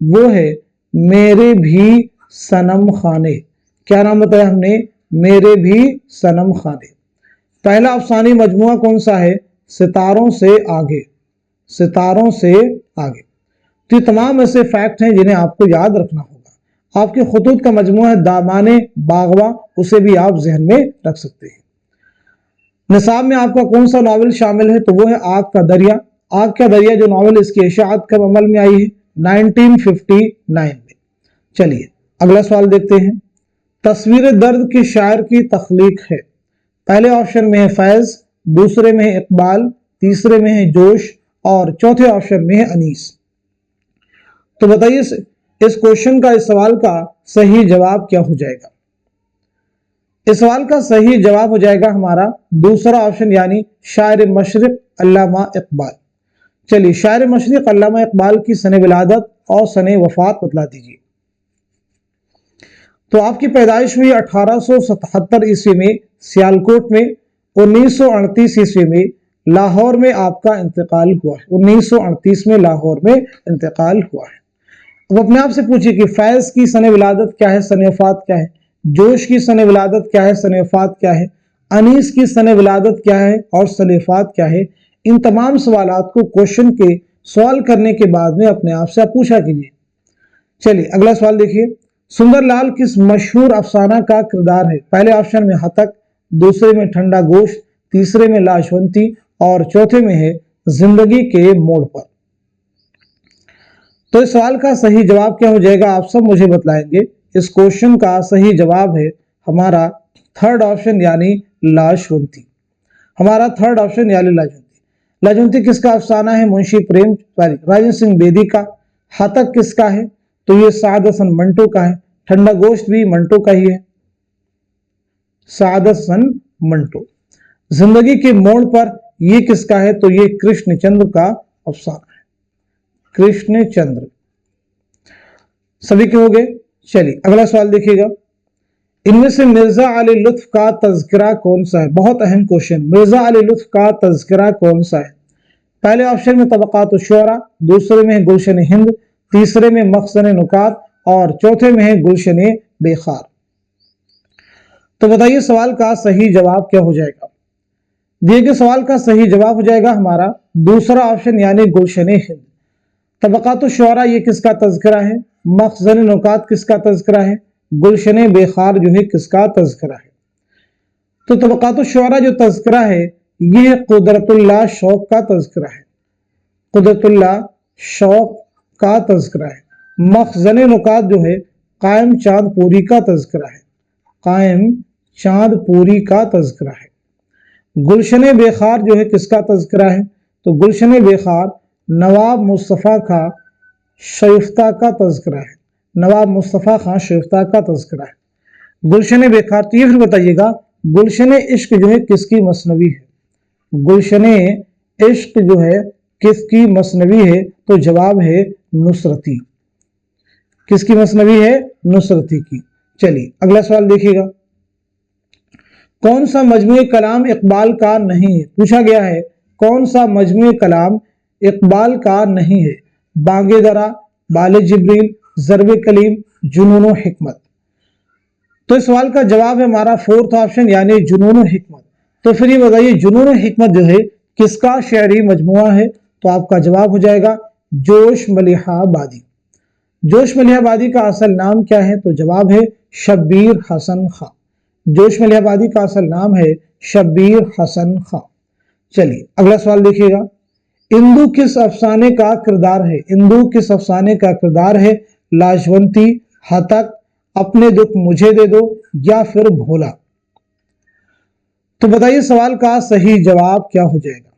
वो है मेरे भी सनम खाने। क्या नाम बताया हमने, मेरे भी सनम खाने। पहला अफसानी मजमुआ कौन सा है, सितारों से आगे, सितारों से आगे। तो ये तमाम ऐसे फैक्ट हैं जिन्हें आपको याद रखना होगा। आपके खुतूत का मजमुआ है दामाने बागवा, उसे भी आप जहन में रख सकते हैं। निसाब में आपका कौन सा नावल शामिल है, तो वो है आग का दरिया। आग का दरिया जो नावल, इसकी इशाअत कब अमल में आई है, 1959 में। चलिए अगला सवाल देखते हैं। तस्वीर दर्द के शायर की तख्लीक है। पहले ऑप्शन में है फैज, दूसरे में है इकबाल, तीसरे में है जोश और चौथे ऑप्शन में है अनीस। तो बताइए इस क्वेश्चन का, इस सवाल का सही जवाब क्या हो जाएगा। इस सवाल का सही जवाब हो जाएगा हमारा दूसरा ऑप्शन, यानी शायर मशरिक अल्लामा इकबाल। चलिए शायर मशरिक अल्लामा इकबाल की सने विलादत और सने वफात बतला दीजिए। तो आपकी पैदाइश हुई 1877 ईस्वी में सियालकोट में। 1938 ईस्वी में लाहौर में आपका इंतकाल हुआ है। 1938 में लाहौर में इंतकाल हुआ है। अब अपने आप से पूछिए कि फैज की सने विलादत क्या है, सने वफात क्या है, जोश की सने विलादत क्या है, सने वफात क्या है, अनीस की सने विलादत क्या है और सने वफात क्या है। इन तमाम सवालात को क्वेश्चन के सवाल करने के बाद में अपने आप से आप पूछा कीजिए। चलिए अगला सवाल देखिए। सुंदरलाल किस मशहूर अफसाना का किरदार है। पहले ऑप्शन में हतक, दूसरे में ठंडा गोश्त, तीसरे में लाशवंती और चौथे में है जिंदगी के मोड़ पर। तो इस सवाल का सही जवाब क्या हो जाएगा, आप सब मुझे बतलाएंगे। इस क्वेश्चन का सही जवाब है हमारा थर्ड ऑप्शन, यानी लाशवंती। हमारा थर्ड ऑप्शन यानी लाजवंती। लाजवंती किसका अफसाना है, मुंशी राजन सिंह बेदी का। हतक किसका है, तो ये साद हसन मंटो का है। ठंडा गोश्त भी मंटो का ही है, साद हसन मंटो। जिंदगी के मोड़ पर ये किसका है, तो ये कृष्णचंद्र का अफसाना है, कृष्णचंद्र। सभी के हो गए। चलिए अगला सवाल देखिएगा। इनमें से मिर्जा अली लुत्फ का तज़किरा कौन सा है। बहुत अहम क्वेश्चन, मिर्जा अली लुत्फ का तज़किरा कौन सा है। पहले ऑप्शन में तबक़ात शुअरा, दूसरे में है गुलशन हिंद, तीसरे में मखज़न नुकात और चौथे में है गुलशन बेखार। तो बताइए सवाल का सही जवाब क्या हो जाएगा। दिए गए सवाल का सही जवाब हो जाएगा हमारा दूसरा ऑप्शन, यानी गुलशन हिंद। तबक़ात शुअरा ये किसका तज़किरा है, मखज़न नुकात किसका तज़किरा है, गुलशन बेखार जो है किसका तज़किरा है। तो तबक़ात शुअरा जो तज़किरा है ये कुदरतुल्लाह शौक़ का तज़किरा है, कुदरतुल्लाह शौक़ का तज़किरा है। मखज़न नुकात जो है कायम चांदपुरी का तज़किरा है, कायम चांदपुरी का तज़किरा है। गुलशन बेखार जो है किसका तज़किरा है, तो गुलशन बेखार नवाब मुस्तफ़ा खां शरीफ्ता का तज़किरा है, नवाब मुस्तफ़ा खां शरीफ्ता का तज़किरा है गुलशन बेखार। तो ये फिर बताइएगा गुलशन इश्क जो है किसकी मसनवी है, गुलशन इश्क जो है किसकी मसनवी है, तो जवाब है नुसरती। किसकी मसनवी है, नुसरती की। चलिए अगला सवाल देखिएगा। कौन सा मजमूए कलाम इकबाल का नहीं है, पूछा गया है कौन सा मजमूए कलाम इकबाल का नहीं है। बांगे दरा, बाले जिब्रील, ज़रबे कलीम, जुनून हिकमत। तो इस सवाल का जवाब है हमारा फोर्थ ऑप्शन, यानी जुनून हिकमत। तो फिर ये बताइए जुनून हिकमत जो है किसका शेरी मजमुआ है, तो आपका जवाब हो जाएगा जोश मलिहा आबादी। जोश मलिहा आबादी का असल नाम क्या है? तो जवाब है शब्बीर हसन खां। जोश मलिहा आबादी का असल नाम है शब्बीर हसन खां। चलिए अगला सवाल देखिएगा। इंदु किस अफसाने का किरदार है? इंदु किस अफसाने का किरदार है? लाजवंती, हतक, अपने दुख मुझे दे दो या फिर भोला। तो बताइए सवाल का सही जवाब क्या हो जाएगा?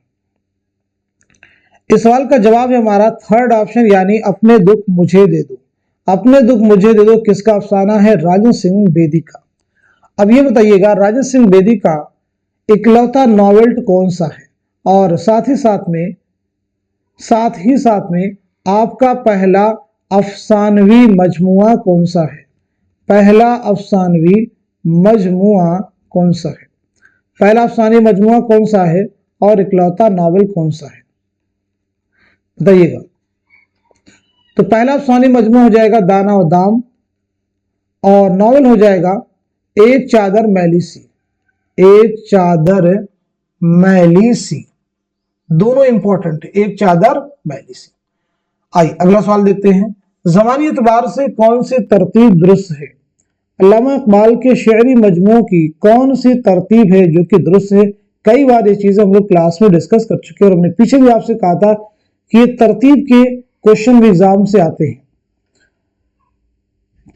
इस सवाल का जवाब है हमारा थर्ड ऑप्शन, यानी अपने दुख मुझे दे दो। अपने दुख मुझे दे दो किसका अफसाना है? राजन सिंह बेदी का। अब ये बताइएगा राजन सिंह बेदी का इकलौता नॉवेल कौन सा है, और साथ ही साथ में आपका पहला अफसानवी मजमुआ कौन सा है? पहला अफसानवी मजमुआ कौन सा है? पहला अफसानी मजमुआ कौन सा है और इकलौता नॉवेल कौन सा है? बताइएगा। तो पहला अफसानी मजमुआ हो जाएगा दाना और दाम, और नॉवेल हो जाएगा एक चादर मैली सी। एक चादर मैली सी, दोनों इंपॉर्टेंट है, एक चादर मैली सी। आइए अगला सवाल देखते हैं। ज़मानी एतबार से कौन सी तरतीब दुरुस्त है? अल्लामा इकबाल के शेरी मजमूओं की कौन सी तरतीब है जो कि दुरुस्त है? कई बार ये चीजें हम लोग क्लास में डिस्कस कर चुके हैं, और हमने पीछे भी आपसे कहा था कि ये तरतीब के क्वेश्चन भी एग्जाम से आते हैं।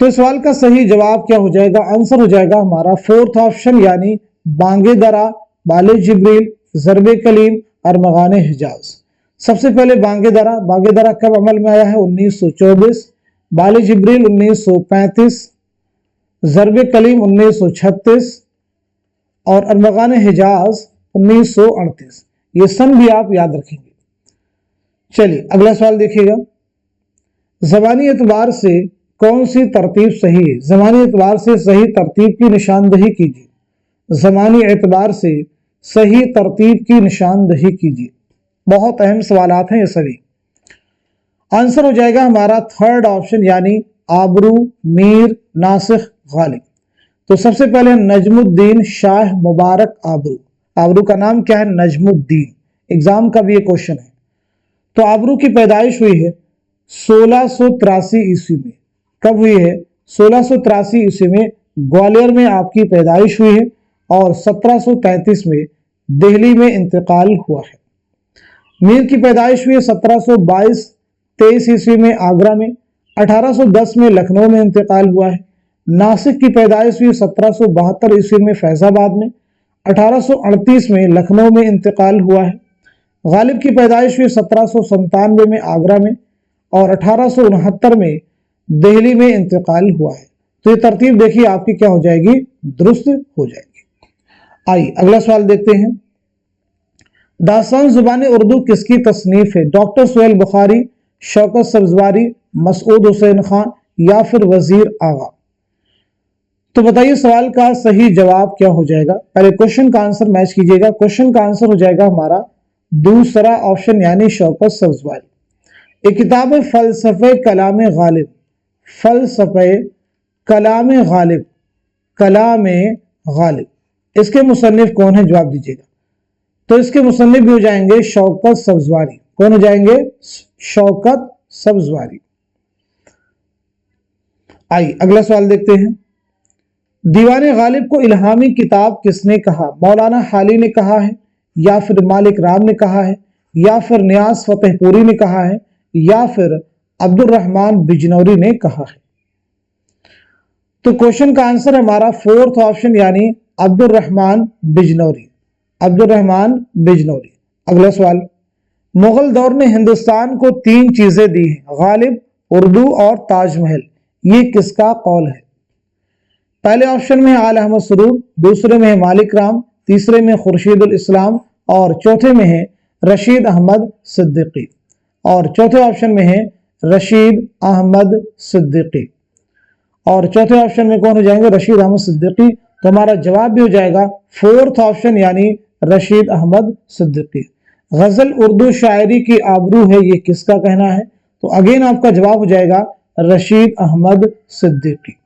तो इस सवाल का सही जवाब क्या हो जाएगा? आंसर हो जाएगा हमारा फोर्थ ऑप्शन, यानी बांगे दरा, बाले जिब्रील, ज़रबे कलीम और मगाने हिजाज। सबसे पहले बांगे दरा कब अमल में आया है? 1924, बाले जिब्रील 1935, ज़रबे कलीम 1936 और अरमगान हिजाज 1938। ये सन भी आप याद रखेंगे। चलिए अगला सवाल देखिएगा। ज़बानी एतबार से कौन सी तरतीब सही है? ज़बानी एतबार से सही तरतीब की निशानदही कीजिए। ज़बानी एतबार से सही तरतीब की निशानदही कीजिए। बहुत अहम सवालात हैं ये सभी। आंसर हो जाएगा हमारा थर्ड ऑप्शन, यानी आबरू, मीर, नासिख, गालिब। तो सबसे पहले नजमुद्दीन शाह मुबारक आबरू। आबरू का नाम क्या है? नजमुद्दीन। एग्जाम का भी ये क्वेश्चन है। तो आबरू की पैदाइश हुई है 1683 ईस्वी में। कब हुई है? 1683 ईस्वी में ग्वालियर में आपकी पैदाइश हुई है, और 1733 में दिल्ली में इंतकाल हुआ है। मीर की पैदाइश हुई है 1722-23 ईस्वी में आगरा में। 1810 में लखनऊ में इंतकाल हुआ है। नासिक की पैदाइश हुई 1772 ईस्वी में फैजाबाद में। 1838 में लखनऊ में इंतकाल हुआ है। गालिब की पैदाइश हुई 1797 में आगरा में, और 1869 में दिल्ली में इंतकाल हुआ है। तो ये तरतीब देखिए आपकी क्या हो जाएगी? दुरुस्त हो जाएगी। आइए अगला सवाल देखते हैं। दास्तान ज़ुबान उर्दू किसकी तसनीफ है? डॉक्टर सुहेल बुखारी, शौकत सब्जवारी, मसूद हुसैन खान या फिर वजीर आगा। तो बताइए सवाल का सही जवाब क्या हो जाएगा? पहले क्वेश्चन का आंसर मैच कीजिएगा। क्वेश्चन का आंसर हो जाएगा हमारा दूसरा ऑप्शन, यानी शौकत सब्जवारी। एक किताब है फलसफे कलाम गालिब। फलसफे कलाम गालिब, कलाम गालिब, इसके मुसन्निफ कौन है? जवाब दीजिएगा। तो इसके मुसन्निफ भी हो जाएंगे शौकत सब्जवारी। कौन हो जाएंगे? शौकत सब्जवारी। आइए अगला सवाल देखते हैं। दीवान गालिब को इल्हामी किताब किसने कहा? मौलाना हाली ने कहा है, या फिर मालिक राम ने कहा है, या फिर नियाज फतेहपुरी ने कहा है, या फिर अब्दुल रहमान बिजनौरी ने कहा है। तो क्वेश्चन का आंसर हमारा फोर्थ ऑप्शन, यानी अब्दुल रहमान बिजनौरी। अब्दुल रहमान बिजनौरी। अगला सवाल। मुगल दौर ने हिंदुस्तान को 3 चीजें दी हैं, गालिब, उर्दू और ताजमहल। ये किसका कौल है? पहले ऑप्शन में आल अहमद सरूर, दूसरे में है मालिक राम, तीसरे में खुर्शीदुल इस्लाम और चौथे में है रशीद अहमद सिद्दीकी। और चौथे ऑप्शन में है रशीद अहमद सिद्दीकी। और चौथे ऑप्शन में कौन हो जाएंगे? रशीद अहमद सिद्दीकी। तो हमारा जवाब भी हो जाएगा फोर्थ ऑप्शन, यानी रशीद अहमद सिद्दीकी। गजल उर्दू शायरी की आबरू है, ये किसका कहना है? तो अगेन आपका जवाब हो जाएगा रशीद अहमद सिद्दीकी।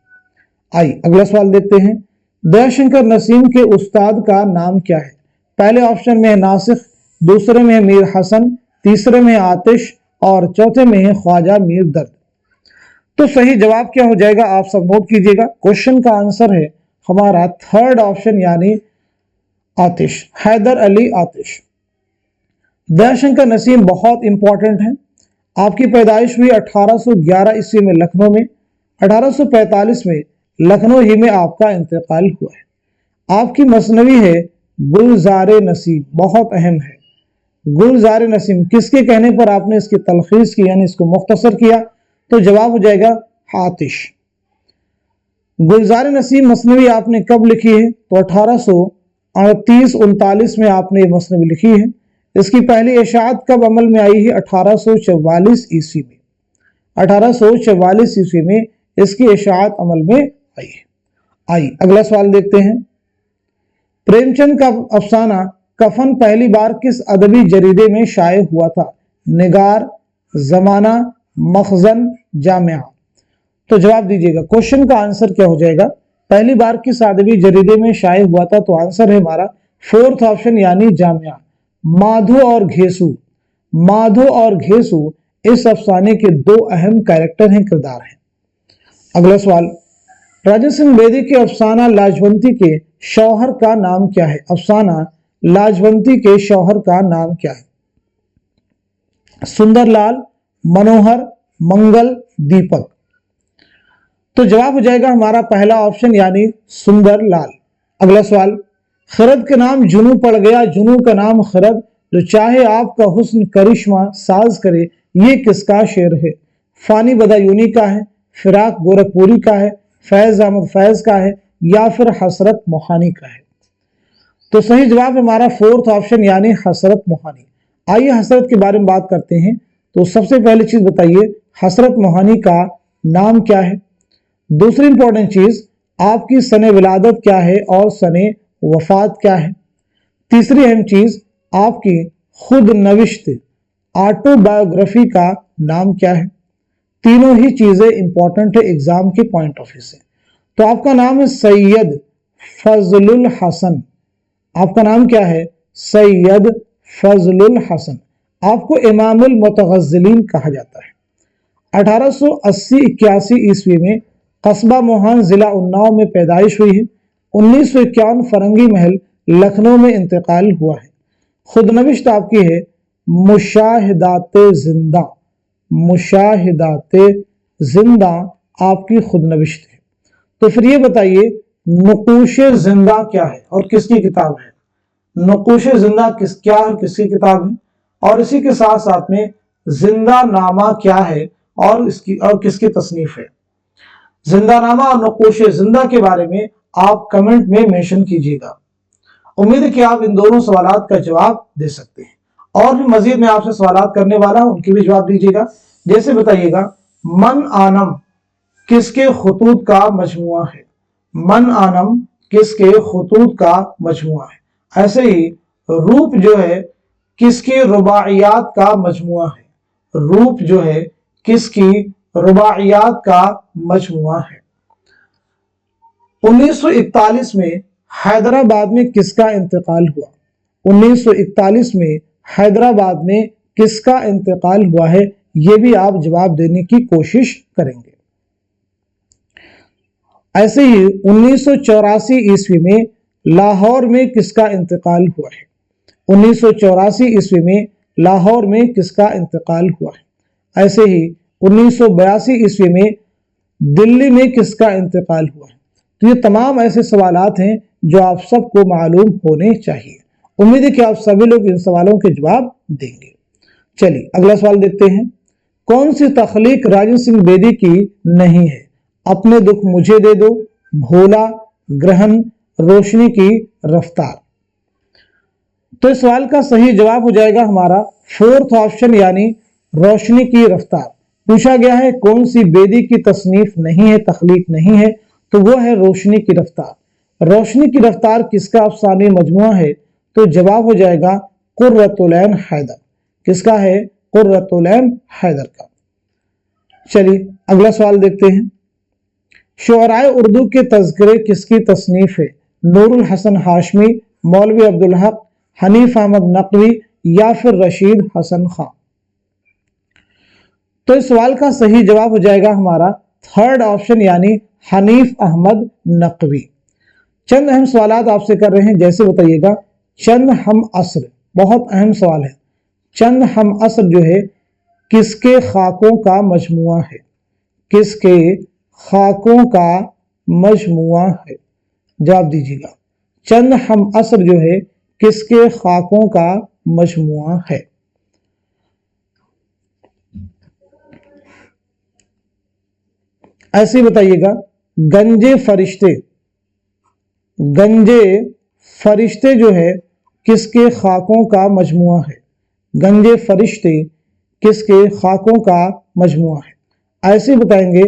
आइए अगला सवाल देखते हैं। दयाशंकर नसीम के उस्ताद का नाम क्या है? पहले ऑप्शन में है नासिख, दूसरे में है मीर हसन, तीसरे में आतिश और चौथे में है ख्वाजा मीर दर्द। तो सही जवाब क्या हो जाएगा आप सब नोट कीजिएगा। क्वेश्चन का आंसर है हमारा थर्ड ऑप्शन यानी आतिश, हैदर अली आतिश। दयाशंकर नसीम बहुत इंपॉर्टेंट है। आपकी पैदाइश हुई 1811 ईस्वी में लखनऊ में। 1845 में लखनऊ ही में आपका इंतकाल हुआ है। आपकी मसनवी है गुलज़ारे नसीम, बहुत अहम है। गुलज़ारे नसीम किसके कहने पर आपने इसकी तलखीस की यानी इसको मुख्तसर किया? तो जवाब हो जाएगा आतिश। गुलज़ारे नसीम मसनवी आपने कब लिखी है? तो 1838-39 में आपने ये मसनवी लिखी है। इसकी पहली इशाअत कब अमल में आई है? 1844 ईस्वी में। 1844 ईस्वी में इसकी इशाअत अमल में आई है। आई अगला सवाल देखते हैं। प्रेमचंद का अफसाना कफन पहली बार किस अदबी जरीदे में शाये हुआ था? निगार, जमाना, मखजन, जामिया। तो जवाब दीजिएगा। क्वेश्चन का आंसर क्या हो जाएगा? पहली बार किस अदबी जरीदे में शाये हुआ था? तो आंसर है हमारा फोर्थ ऑप्शन यानी जामिया। माधो और घेसु, माधो और घेसु इस अफसाने के दो अहम कैरेक्टर हैं, किरदार हैं। अगला सवाल, राजा सिंह बेदी के अफसाना लाजवंती के शौहर का नाम क्या है? अफसाना लाजवंती के शौहर का नाम क्या है? सुंदरलाल, मनोहर, मंगल, दीपक। तो जवाब हो जाएगा हमारा पहला ऑप्शन यानी सुंदरलाल। अगला सवाल, खरद के नाम जुनू पड़ गया, जुनू का नाम खरद, जो चाहे आपका हुस्न करिश्मा साज करे, ये किसका शेर है? फानी बदायूनी का है, फिराक गोरखपुरी का है, फैज अहमद फैज का है, या फिर हसरत मोहानी का है? तो सही जवाब हमारा फोर्थ ऑप्शन यानी हसरत मोहानी। आइए हसरत के बारे में बात करते हैं। तो सबसे पहली चीज बताइए हसरत मोहानी का नाम क्या है? दूसरी इंपॉर्टेंट चीज आपकी सने विलादत क्या है और सने वफात क्या है? तीसरी अहम चीज आपकी खुद नविश्त ऑटोबायोग्राफी का नाम क्या है? तीनों ही चीजें इंपॉर्टेंट है एग्जाम के पॉइंट ऑफ व्यू से। तो आपका नाम है सैयद फजलुल हसन। आपका नाम क्या है? सैयद फजलुल हसन। आपको इमामुल मुतगज़्ज़िलीन कहा जाता है। 1880-81 ईस्वी में कस्बा मोहान जिला उन्नाव में पैदाइश हुई है। 1951 फरंगी महल लखनऊ में इंतकाल हुआ है। खुदनविश्त आपकी है मुशाहिदाते जिंदा, मुशाहिदाते जिंदा आपकी खुदनविश्त है। तो फिर ये बताइए नुकूशे जिंदा क्या है और किसकी किताब है? नुकूशे जिंदा क्या है, किसकी किताब है? और इसी के साथ साथ में जिंदा नामा क्या है और किसकी तसनीफ है? जिंदानामा और नक़ूश जिंदा के बारे में आप कमेंट में मेंशन कीजिएगा। उम्मीद है कि आप इन दोनों सवालात का जवाब दे सकते हैं। और भी मजीद मैं आपसे सवालात करने वाला हूं, उनकी भी जवाब दीजिएगा। जैसे बताइएगा मन आनम किसके खुतूत का मजमुआ है? मन आनम किसके खुतूत का मजमुआ है? ऐसे ही रूप जो है किसकी रुबाइयात का मजमुआ है? रूप जो है किसकी रुबाइयात का मजमुआ है? 1941 में हैदराबाद में किसका इंतकाल हुआ? 1941 में हैदराबाद में किसका इंतकाल हुआ है? यह भी आप जवाब देने की कोशिश करेंगे। ऐसे ही 1984 ईस्वी में लाहौर में किसका इंतकाल हुआ है? 1984 ईस्वी में लाहौर में किसका इंतकाल हुआ है? ऐसे ही 1982 ईस्वी में दिल्ली में किसका इंतकाल हुआ है? तो ये तमाम ऐसे सवालात हैं जो आप सबको मालूम होने चाहिए। उम्मीद है कि आप सभी लोग इन सवालों के जवाब देंगे। चलिए अगला सवाल देखते हैं। कौन सी तख्लीक राजा सिंह बेदी की नहीं है? अपने दुख मुझे दे दो, भोला, ग्रहण, रोशनी की रफ्तार। तो इस सवाल का सही जवाब हो जाएगा हमारा फोर्थ ऑप्शन यानी रोशनी की रफ्तार। पूछा गया है कौन सी बेदी की तसनीफ नहीं है, तख्लीक नहीं है, तो वो है रोशनी की रफ्तार। रोशनी की रफ्तार किसका अफसानी मजमुआ है? तो जवाब हो जाएगा कुर्रतुल ऐन हैदर। किसका है? कुर्रतुल ऐन हैदर का। चलिए अगला सवाल देखते हैं। शुअराए उर्दू के तज़किरे किसकी तसनीफ है? नूरुल हसन हाशमी, मौलवी अब्दुल हक, हनीफ अहमद नकवी یا پھر رشید حسن خان؟ تو اس سوال کا صحیح جواب ہو جائے گا ہمارا تھرڈ آپشن یعنی حنیف احمد نقوی۔ چند اہم سوالات آپ سے کر رہے ہیں، جیسے بتائیے گا چند ہم عصر، بہت اہم سوال ہے، چند ہم عصر جو ہے کس کے خاکوں کا مجموعہ ہے؟ کس کے خاکوں کا مجموعہ ہے؟ جواب دیجیے گا چند ہم عصر جو ہے کس کے خاکوں کا مجموعہ ہے؟ ایسے بتائیے گا گنجے فرشتے، گنجے فرشتے جو ہے کس کے خاکوں کا مجموعہ ہے؟ گنجے فرشتے کس کے خاکوں کا مجموعہ ہے؟ ایسے بتائیں گے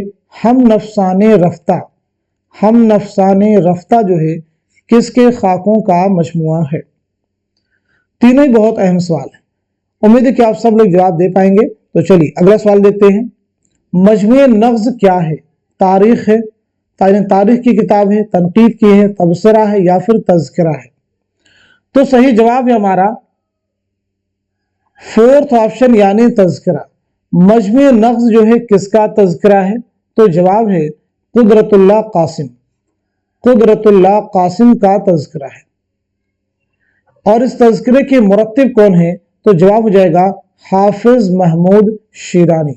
ہم نفسان رفتہ، ہم نفسان رفتہ جو ہے کس کے خاکوں کا مجموعہ ہے؟ تینوں ہی بہت اہم سوال ہیں، امید ہے کہ آپ سب لوگ جواب دے پائیں گے۔ تو چلیے اگلا سوال دیکھتے ہیں، مجموع نغز کیا ہے؟ تاریخ ہے، تاریخ کی کتاب ہے، تنقید کی ہے، تبصرہ ہے یا پھر تذکرہ ہے؟ تو صحیح جواب ہے ہمارا فورتھ آپشن یعنی تذکرہ۔ مجموع نغز جو ہے کس کا تذکرہ ہے؟ تو جواب ہے قدرت اللہ قاسم، قدرت اللہ قاسم کا تذکرہ ہے۔ اور اس تذکرے کے مرتب کون ہیں؟ تو جواب ہو جائے گا حافظ محمود شیرانی،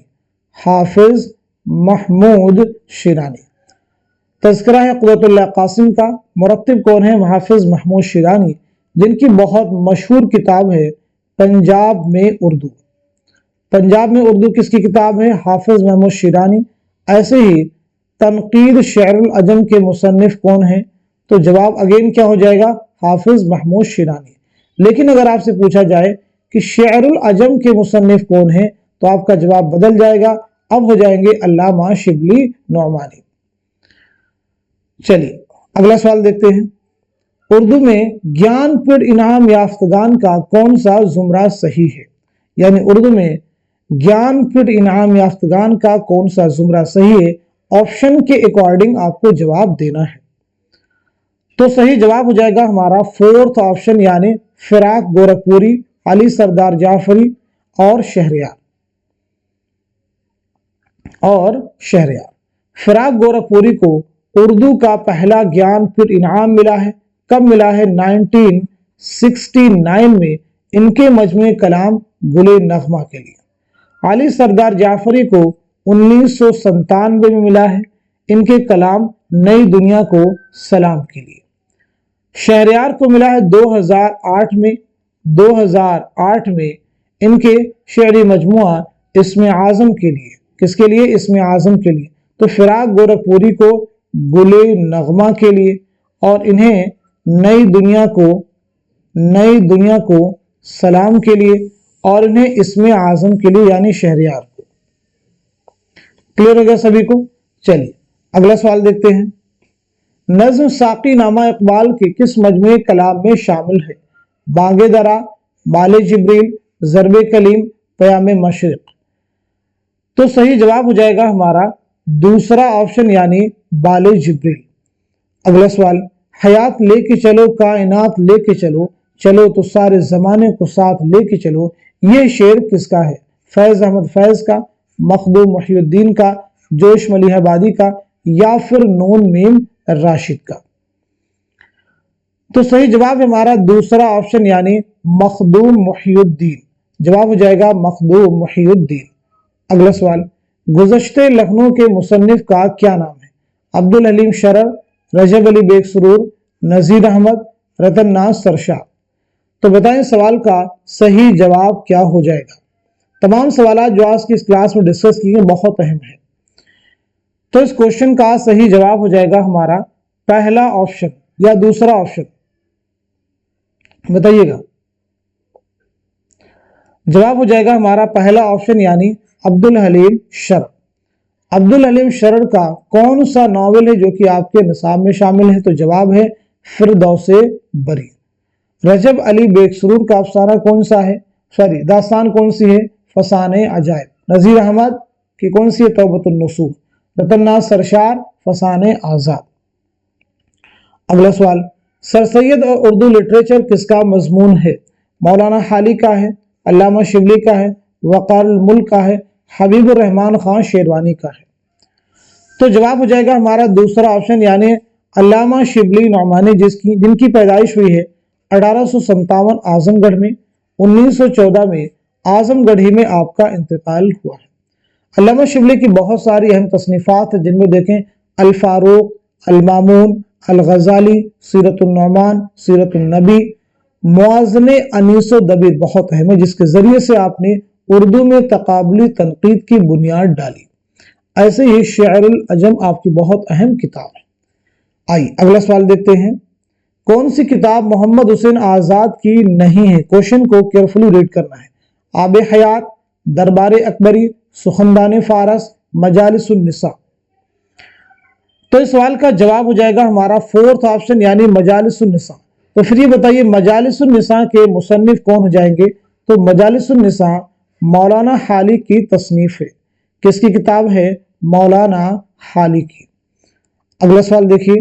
حافظ محمود شیرانی۔ تذکرہ ہے قدرت اللہ قاسم کا، مرتب کون ہے؟ حافظ محمود شیرانی، جن کی بہت مشہور کتاب ہے پنجاب میں اردو۔ پنجاب میں اردو کس کی کتاب ہے؟ حافظ محمود شیرانی۔ ایسے ہی تنقید شعر العجم کے مصنف کون ہیں؟ تو جواب اگین کیا ہو جائے گا؟ حافظ محمود شیرانی۔ لیکن اگر آپ سے پوچھا جائے کہ شعر العجم کے مصنف کون ہیں تو آپ کا جواب بدل جائے گا، اب ہو جائیں گے علامہ شبلی نعمانی۔ چلیے اگلا سوال دیکھتے ہیں، اردو میں گیان پیٹھ انعام یافتگان کا کون سا زمرہ صحیح ہے؟ یعنی اردو میں گیان پیٹھ انعام یافتگان کا کون سا زمرہ صحیح ہے؟ آپشن کے اکارڈنگ آپ کو جواب دینا ہے۔ تو صحیح جواب ہو جائے گا ہمارا فورتھ آپشن یعنی فراق گورکھپوری، علی سردار جعفری اور شہریار، فراق گورکھپوری کو اردو کا پہلا گیان پیٹھ انعام ملا ہے، کب ملا ہے؟ 1969 میں ان کے مجموعہ کلام گلِ نغمہ کے لیے۔ علی سردار جعفری کو 1997 میں ملا ہے، ان کے کلام نئی دنیا کو سلام کے لیے۔ شہریار کو ملا ہے 2008 میں ان کے شعری مجموعہ اسم اعظم کے لیے۔ کس کے لیے؟ اسم اعظم کے لیے۔ تو فراق گورکھپوری کو گلِ نغمہ کے لیے اور انہیں نئی دنیا کو سلام کے لیے اور انہیں اسم اعظم کے لیے یعنی شہریار کو۔ کلیئر ہو گیا سبھی کو؟ چلیے اگلا سوال دیکھتے ہیں، نظم ساقی نامہ اقبال کے کس مجموعہ کلام میں شامل ہے؟ بانگ درا، بال جبریل، ضرب کلیم، پیام مشرق۔ تو صحیح جواب ہو جائے گا ہمارا دوسرا آپشن یعنی بال جبریل۔ اگلا سوال، حیات لے کے چلو، کائنات لے کے چلو، چلو تو سارے زمانے کو ساتھ لے کے چلو، یہ شعر کس کا ہے؟ فیض احمد فیض کا، مخدوم محی الدین کا، جوش ملیح آبادی کا یا پھر نون میم راشد کا؟ تو صحیح جواب ہمارا دوسرا آپشن یعنی مخدوم محی الدین، جواب ہو جائے گا مخدوم محی الدین۔ اگلا سوال، گزشتہ لکھنؤ کے مصنف کا کیا نام ہے؟ عبدالحلیم شرر، رجب علی بیگ سرور، نذیر احمد، رتن ناز سرشار۔ تو بتائیں سوال کا صحیح جواب کیا ہو جائے گا؟ تمام سوالات جو آج کی اس کلاس میں ڈسکس کی ہیں بہت اہم ہیں، تو اس کوشچن کا صحیح جواب ہو جائے گا ہمارا پہلا آپشن یا دوسرا آپشن؟ بتائیے گا۔ جواب ہو جائے گا ہمارا پہلا آپشن یعنی عبدالحلیم شرر۔ عبدالحلیم شرر کا کون سا ناول ہے جو کہ آپ کے نصاب میں شامل ہے؟ تو جواب ہے فردوس بری۔ رجب علی بیگ سرور کا افسانہ کون سا ہے؟ داستان کون سی ہے؟ فسانہ عجائب۔ نذیر احمد کی کون سی ہے؟ توبۃ النصوح۔ رتن ناز سرشار فسانہ آزاد۔ اگلا سوال، سر سید اور اردو لٹریچر کس کا مضمون ہے؟ مولانا حالی کا ہے, علامہ شبلی کا ہے, وقار الملک کا ہے, حبیب الرحمان خان شیروانی کا ہے. تو جواب ہو جائے گا ہمارا دوسرا آپشن یعنی علامہ شبلی نعمانی جن کی پیدائش ہوئی ہے 1857 اعظم گڑھ میں, 1914 میں اعظم گڑھی میں آپ کا انتقال ہوا ہے. علامہ شبلی کی بہت ساری اہم تصنیفات ہیں جن میں دیکھیں الفاروق, المامون, الغزالی, سیرت النعمان, سیرت النبی, موازن انیس و دبیر بہت اہم ہے جس کے ذریعے سے آپ نے اردو میں تقابلی تنقید کی بنیاد ڈالی. ایسے ہی شعر العجم آپ کی بہت اہم کتاب ہے. آئیے اگلا سوال دیکھتے ہیں. کون سی کتاب محمد حسین آزاد کی نہیں ہے؟ کوشچن کو کیئرفلی ریڈ کرنا ہے. آب حیات, دربار اکبری, سخندان فارس, مجالس النساء. تو اس سوال کا جواب ہو جائے گا ہمارا فورتھ آپشن یعنی مجالس النساء. تو پھر یہ بتائیے مجالس النساء کے مصنف کون ہو جائیں گے؟ تو مجالس النساء مولانا حالی کی تصنیف ہے. کس کی کتاب ہے؟ مولانا حالی کی. اگلا سوال دیکھیے.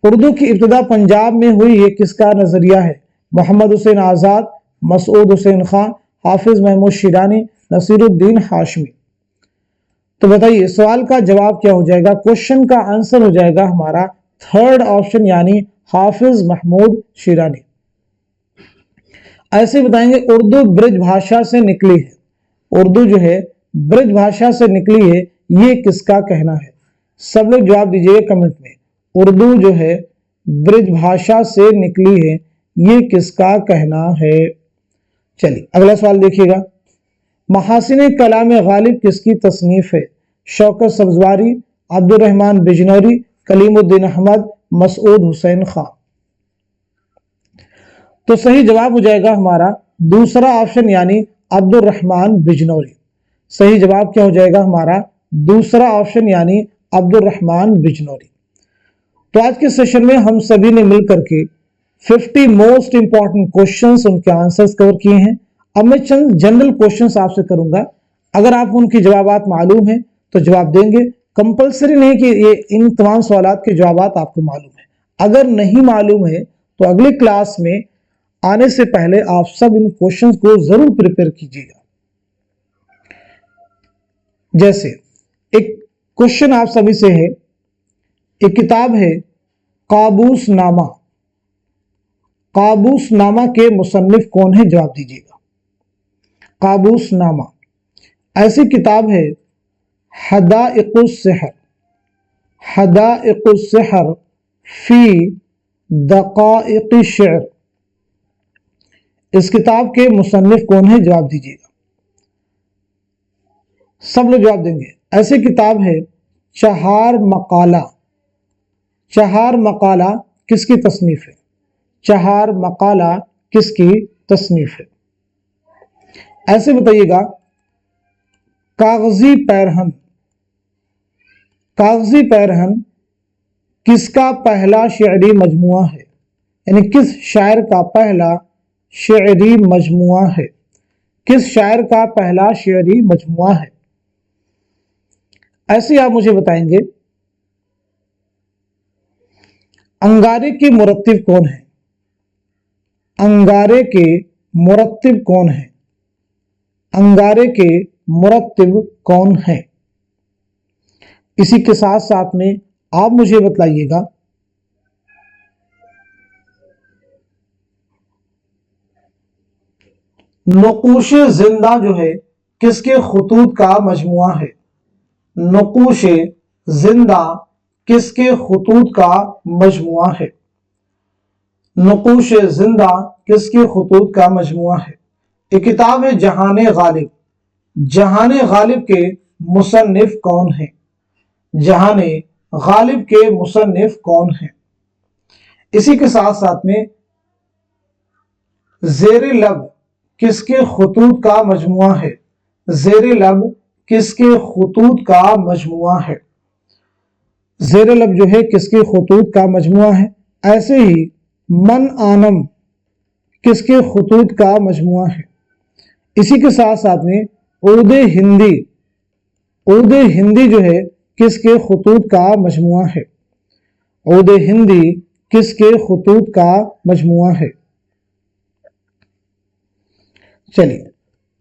اردو کی ابتدا پنجاب میں ہوئی یہ کس کا نظریہ ہے؟ محمد حسین آزاد, مسعود حسین خان, حافظ محمود شیرانی, نصیر الدین ہاشمی. تو بتائیے سوال کا جواب کیا ہو جائے گا؟ کوشچن کا آنسر ہو جائے گا ہمارا تھرڈ آپشن یعنی حافظ محمود شیرانی. ایسے بتائیں گے اردو برج بھاشا سے نکلی ہے. اردو جو ہے برج بھاشا سے نکلی ہے یہ کس کا کہنا ہے؟ سب لوگ جواب دیجئے گا کمنٹ میں. اردو جو ہے برج بھاشا سے نکلی ہے یہ کس کا کہنا ہے؟ چلیے اگلا سوال دیکھیے گا. محاسن کلام غالب کس کی تصنیف ہے؟ شوکت سبزواری, عبد الرحمن بجنوری, کلیم الدین احمد, مسعود حسین خان. تو صحیح جواب ہو جائے گا ہمارا دوسرا آپشن یعنی عبد الرحمن بجنوری. صحیح جواب کیا ہو جائے گا ہمارا دوسرا آپشن یعنی عبد الرحمن بجنوری. تو آج کے سیشن میں ہم سبھی نے مل کر کے 50 موسٹ امپورٹنٹ کوشچنز ان کے آنسرز کور کیے ہیں. اب میں چند جنرل کوشچنز آپ سے کروں گا. اگر آپ ان کی جوابات معلوم ہیں تو جواب دیں گے. کمپلسری نہیں کہ یہ ان تمام سوالات کے جوابات آپ کو معلوم ہیں. اگر نہیں معلوم ہے تو اگلی کلاس میں آنے سے پہلے آپ سب ان کوشچنز کو ضرور پریپئر کیجیے گا. جیسے ایک کوشچن آپ سبھی سے ہے, ایک کتاب ہے قابوس نامہ. قابوس نامہ کے مصنف کون ہے؟ جواب دیجیے گا. قابوس نامہ. ایسی کتاب ہے حدائق السحر. حدائق السحر فی دقائق الشعر. اس کتاب کے مصنف کون ہے؟ جواب دیجیے گا. سب لوگ جواب دیں گے. ایسی کتاب ہے چہار مقالہ. چہار مقالہ کس کی تصنیف ہے؟ چہار مقالہ کس کی تصنیف ہے؟ ایسے بتائیے گا کاغذی پیرہن. کاغذی پیرہن کس کا پہلا شعری مجموعہ ہے؟ یعنی کس شاعر کا پہلا شعری مجموعہ ہے؟ کس شاعر کا پہلا شعری مجموعہ ہے؟ ایسے آپ مجھے بتائیں گے انگارے کے مرتب کون ہیں؟ انگارے کے مرتب کون ہیں؟ انگارے کے مرتب کون ہیں؟ اسی کے ساتھ ساتھ میں آپ مجھے بتلائیے گا نقوش زندہ جو ہے کس کے خطوط کا مجموعہ ہے؟ نقوش زندہ کس کے خطوط کا مجموعہ ہے؟ نقوش زندہ کس کے خطوط کا مجموعہ ہے؟ یہ کتاب ہے جہان غالب. جہان غالب کے مصنف کون ہیں؟ جہان غالب کے مصنف کون ہیں؟ اسی کے ساتھ ساتھ میں زیر لب کس کے خطوط کا مجموعہ ہے؟ زیر لب کس کے خطوط کا مجموعہ ہے؟ زیر لب جو ہے کس کے خطوط کا مجموعہ ہے؟ ایسے ہی من آنم کس کے خطوط کا مجموعہ ہے؟ اسی کے ساتھ ساتھ میں عود ہندی. عود ہندی جو ہے کس کے خطوط کا مجموعہ ہے؟ عود ہندی کس کے خطوط کا مجموعہ ہے؟ चलिए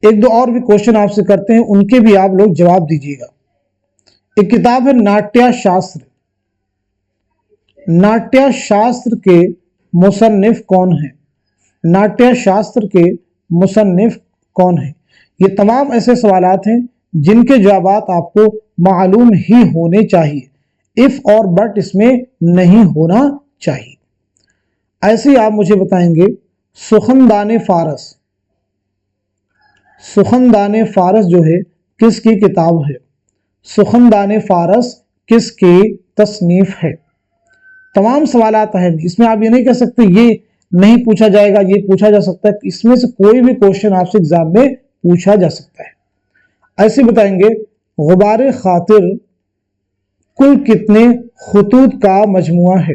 एक दो और भी क्वेश्चन आपसे करते हैं, उनके भी आप लोग जवाब दीजिएगा। एक किताब है नाट्य शास्त्र। नाट्य शास्त्र के मुसन्निफ कौन है? नाट्य शास्त्र के मुसन्निफ कौन है? ये तमाम ऐसे सवालात हैं जिनके जवाब आपको मालूम ही होने चाहिए, इफ और बट इसमें नहीं होना चाहिए। ऐसे ही आप मुझे बताएंगे सुखनदान फारस। सुखनदान फारस जो है किसकी किताब है? सुखनदान फारस किसकी तसनीफ है? तमाम सवालात हैं, इसमें आप ये नहीं कह सकते ये नहीं पूछा जाएगा, ये पूछा जा सकता है। इसमें से कोई भी क्वेश्चन आपसे एग्जाम में पूछा जा सकता है। ऐसे बताएंगे गुबार खातिर कुल कितने खुतूत का मजमुआ है?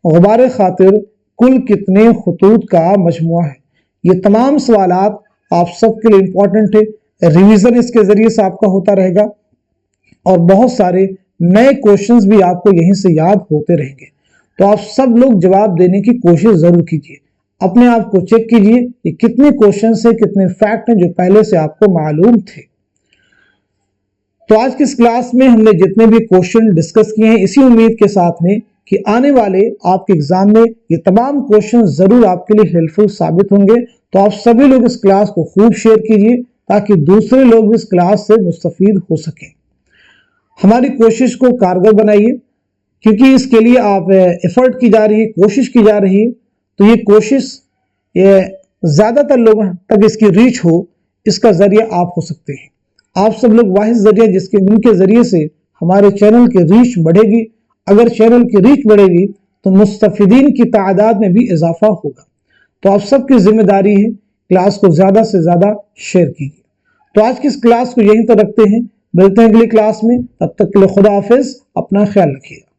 गुबार खातिर कुल कितने खुतूत का मजमुआ है? ये तमाम सवालात आप सबके लिए इंपॉर्टेंट है। रिवीजन इसके जरिए से आपका होता रहेगा और बहुत सारे नए क्वेश्चंस भी आपको यहीं से याद होते रहेंगे। तो आप सब लोग जवाब देने की कोशिश जरूर कीजिए। अपने आप को चेक कीजिए कि कितने क्वेश्चन है, कितने फैक्ट हैं जो पहले से आपको मालूम थे। तो आज की इस क्लास में हमने जितने भी क्वेश्चन डिस्कस किए हैं, इसी उम्मीद के साथ में कि आने वाले आपके एग्जाम में ये तमाम क्वेश्चन जरूर आपके लिए हेल्पफुल साबित होंगे। तो आप सभी लोग इस क्लास को खूब शेयर कीजिए ताकि दूसरे लोग भी इस क्लास से मुस्तफीद हो सकें। हमारी कोशिश को कारगर बनाइए, क्योंकि इसके लिए आप एफर्ट की जा रही है, कोशिश की जा रही है। तो ये कोशिश ये ज़्यादातर लोगों तक इसकी रीच हो, इसका जरिया आप हो सकते हैं। आप सब लोग वाहिद जरिया जिनके जरिए से हमारे चैनल की रीच बढ़ेगी। अगर चैनल की रीच बढ़ेगी तो मुस्तफिदीन की तादाद में भी इजाफा होगा। तो आप सबकी जिम्मेदारी है क्लास को ज़्यादा से ज़्यादा शेयर कीजिए। तो आज की इस क्लास को यहीं तक रखते हैं, मिलते हैं अगली क्लास में। तब तक के लिए खुदा हाफिज, अपना ख्याल रखिएगा।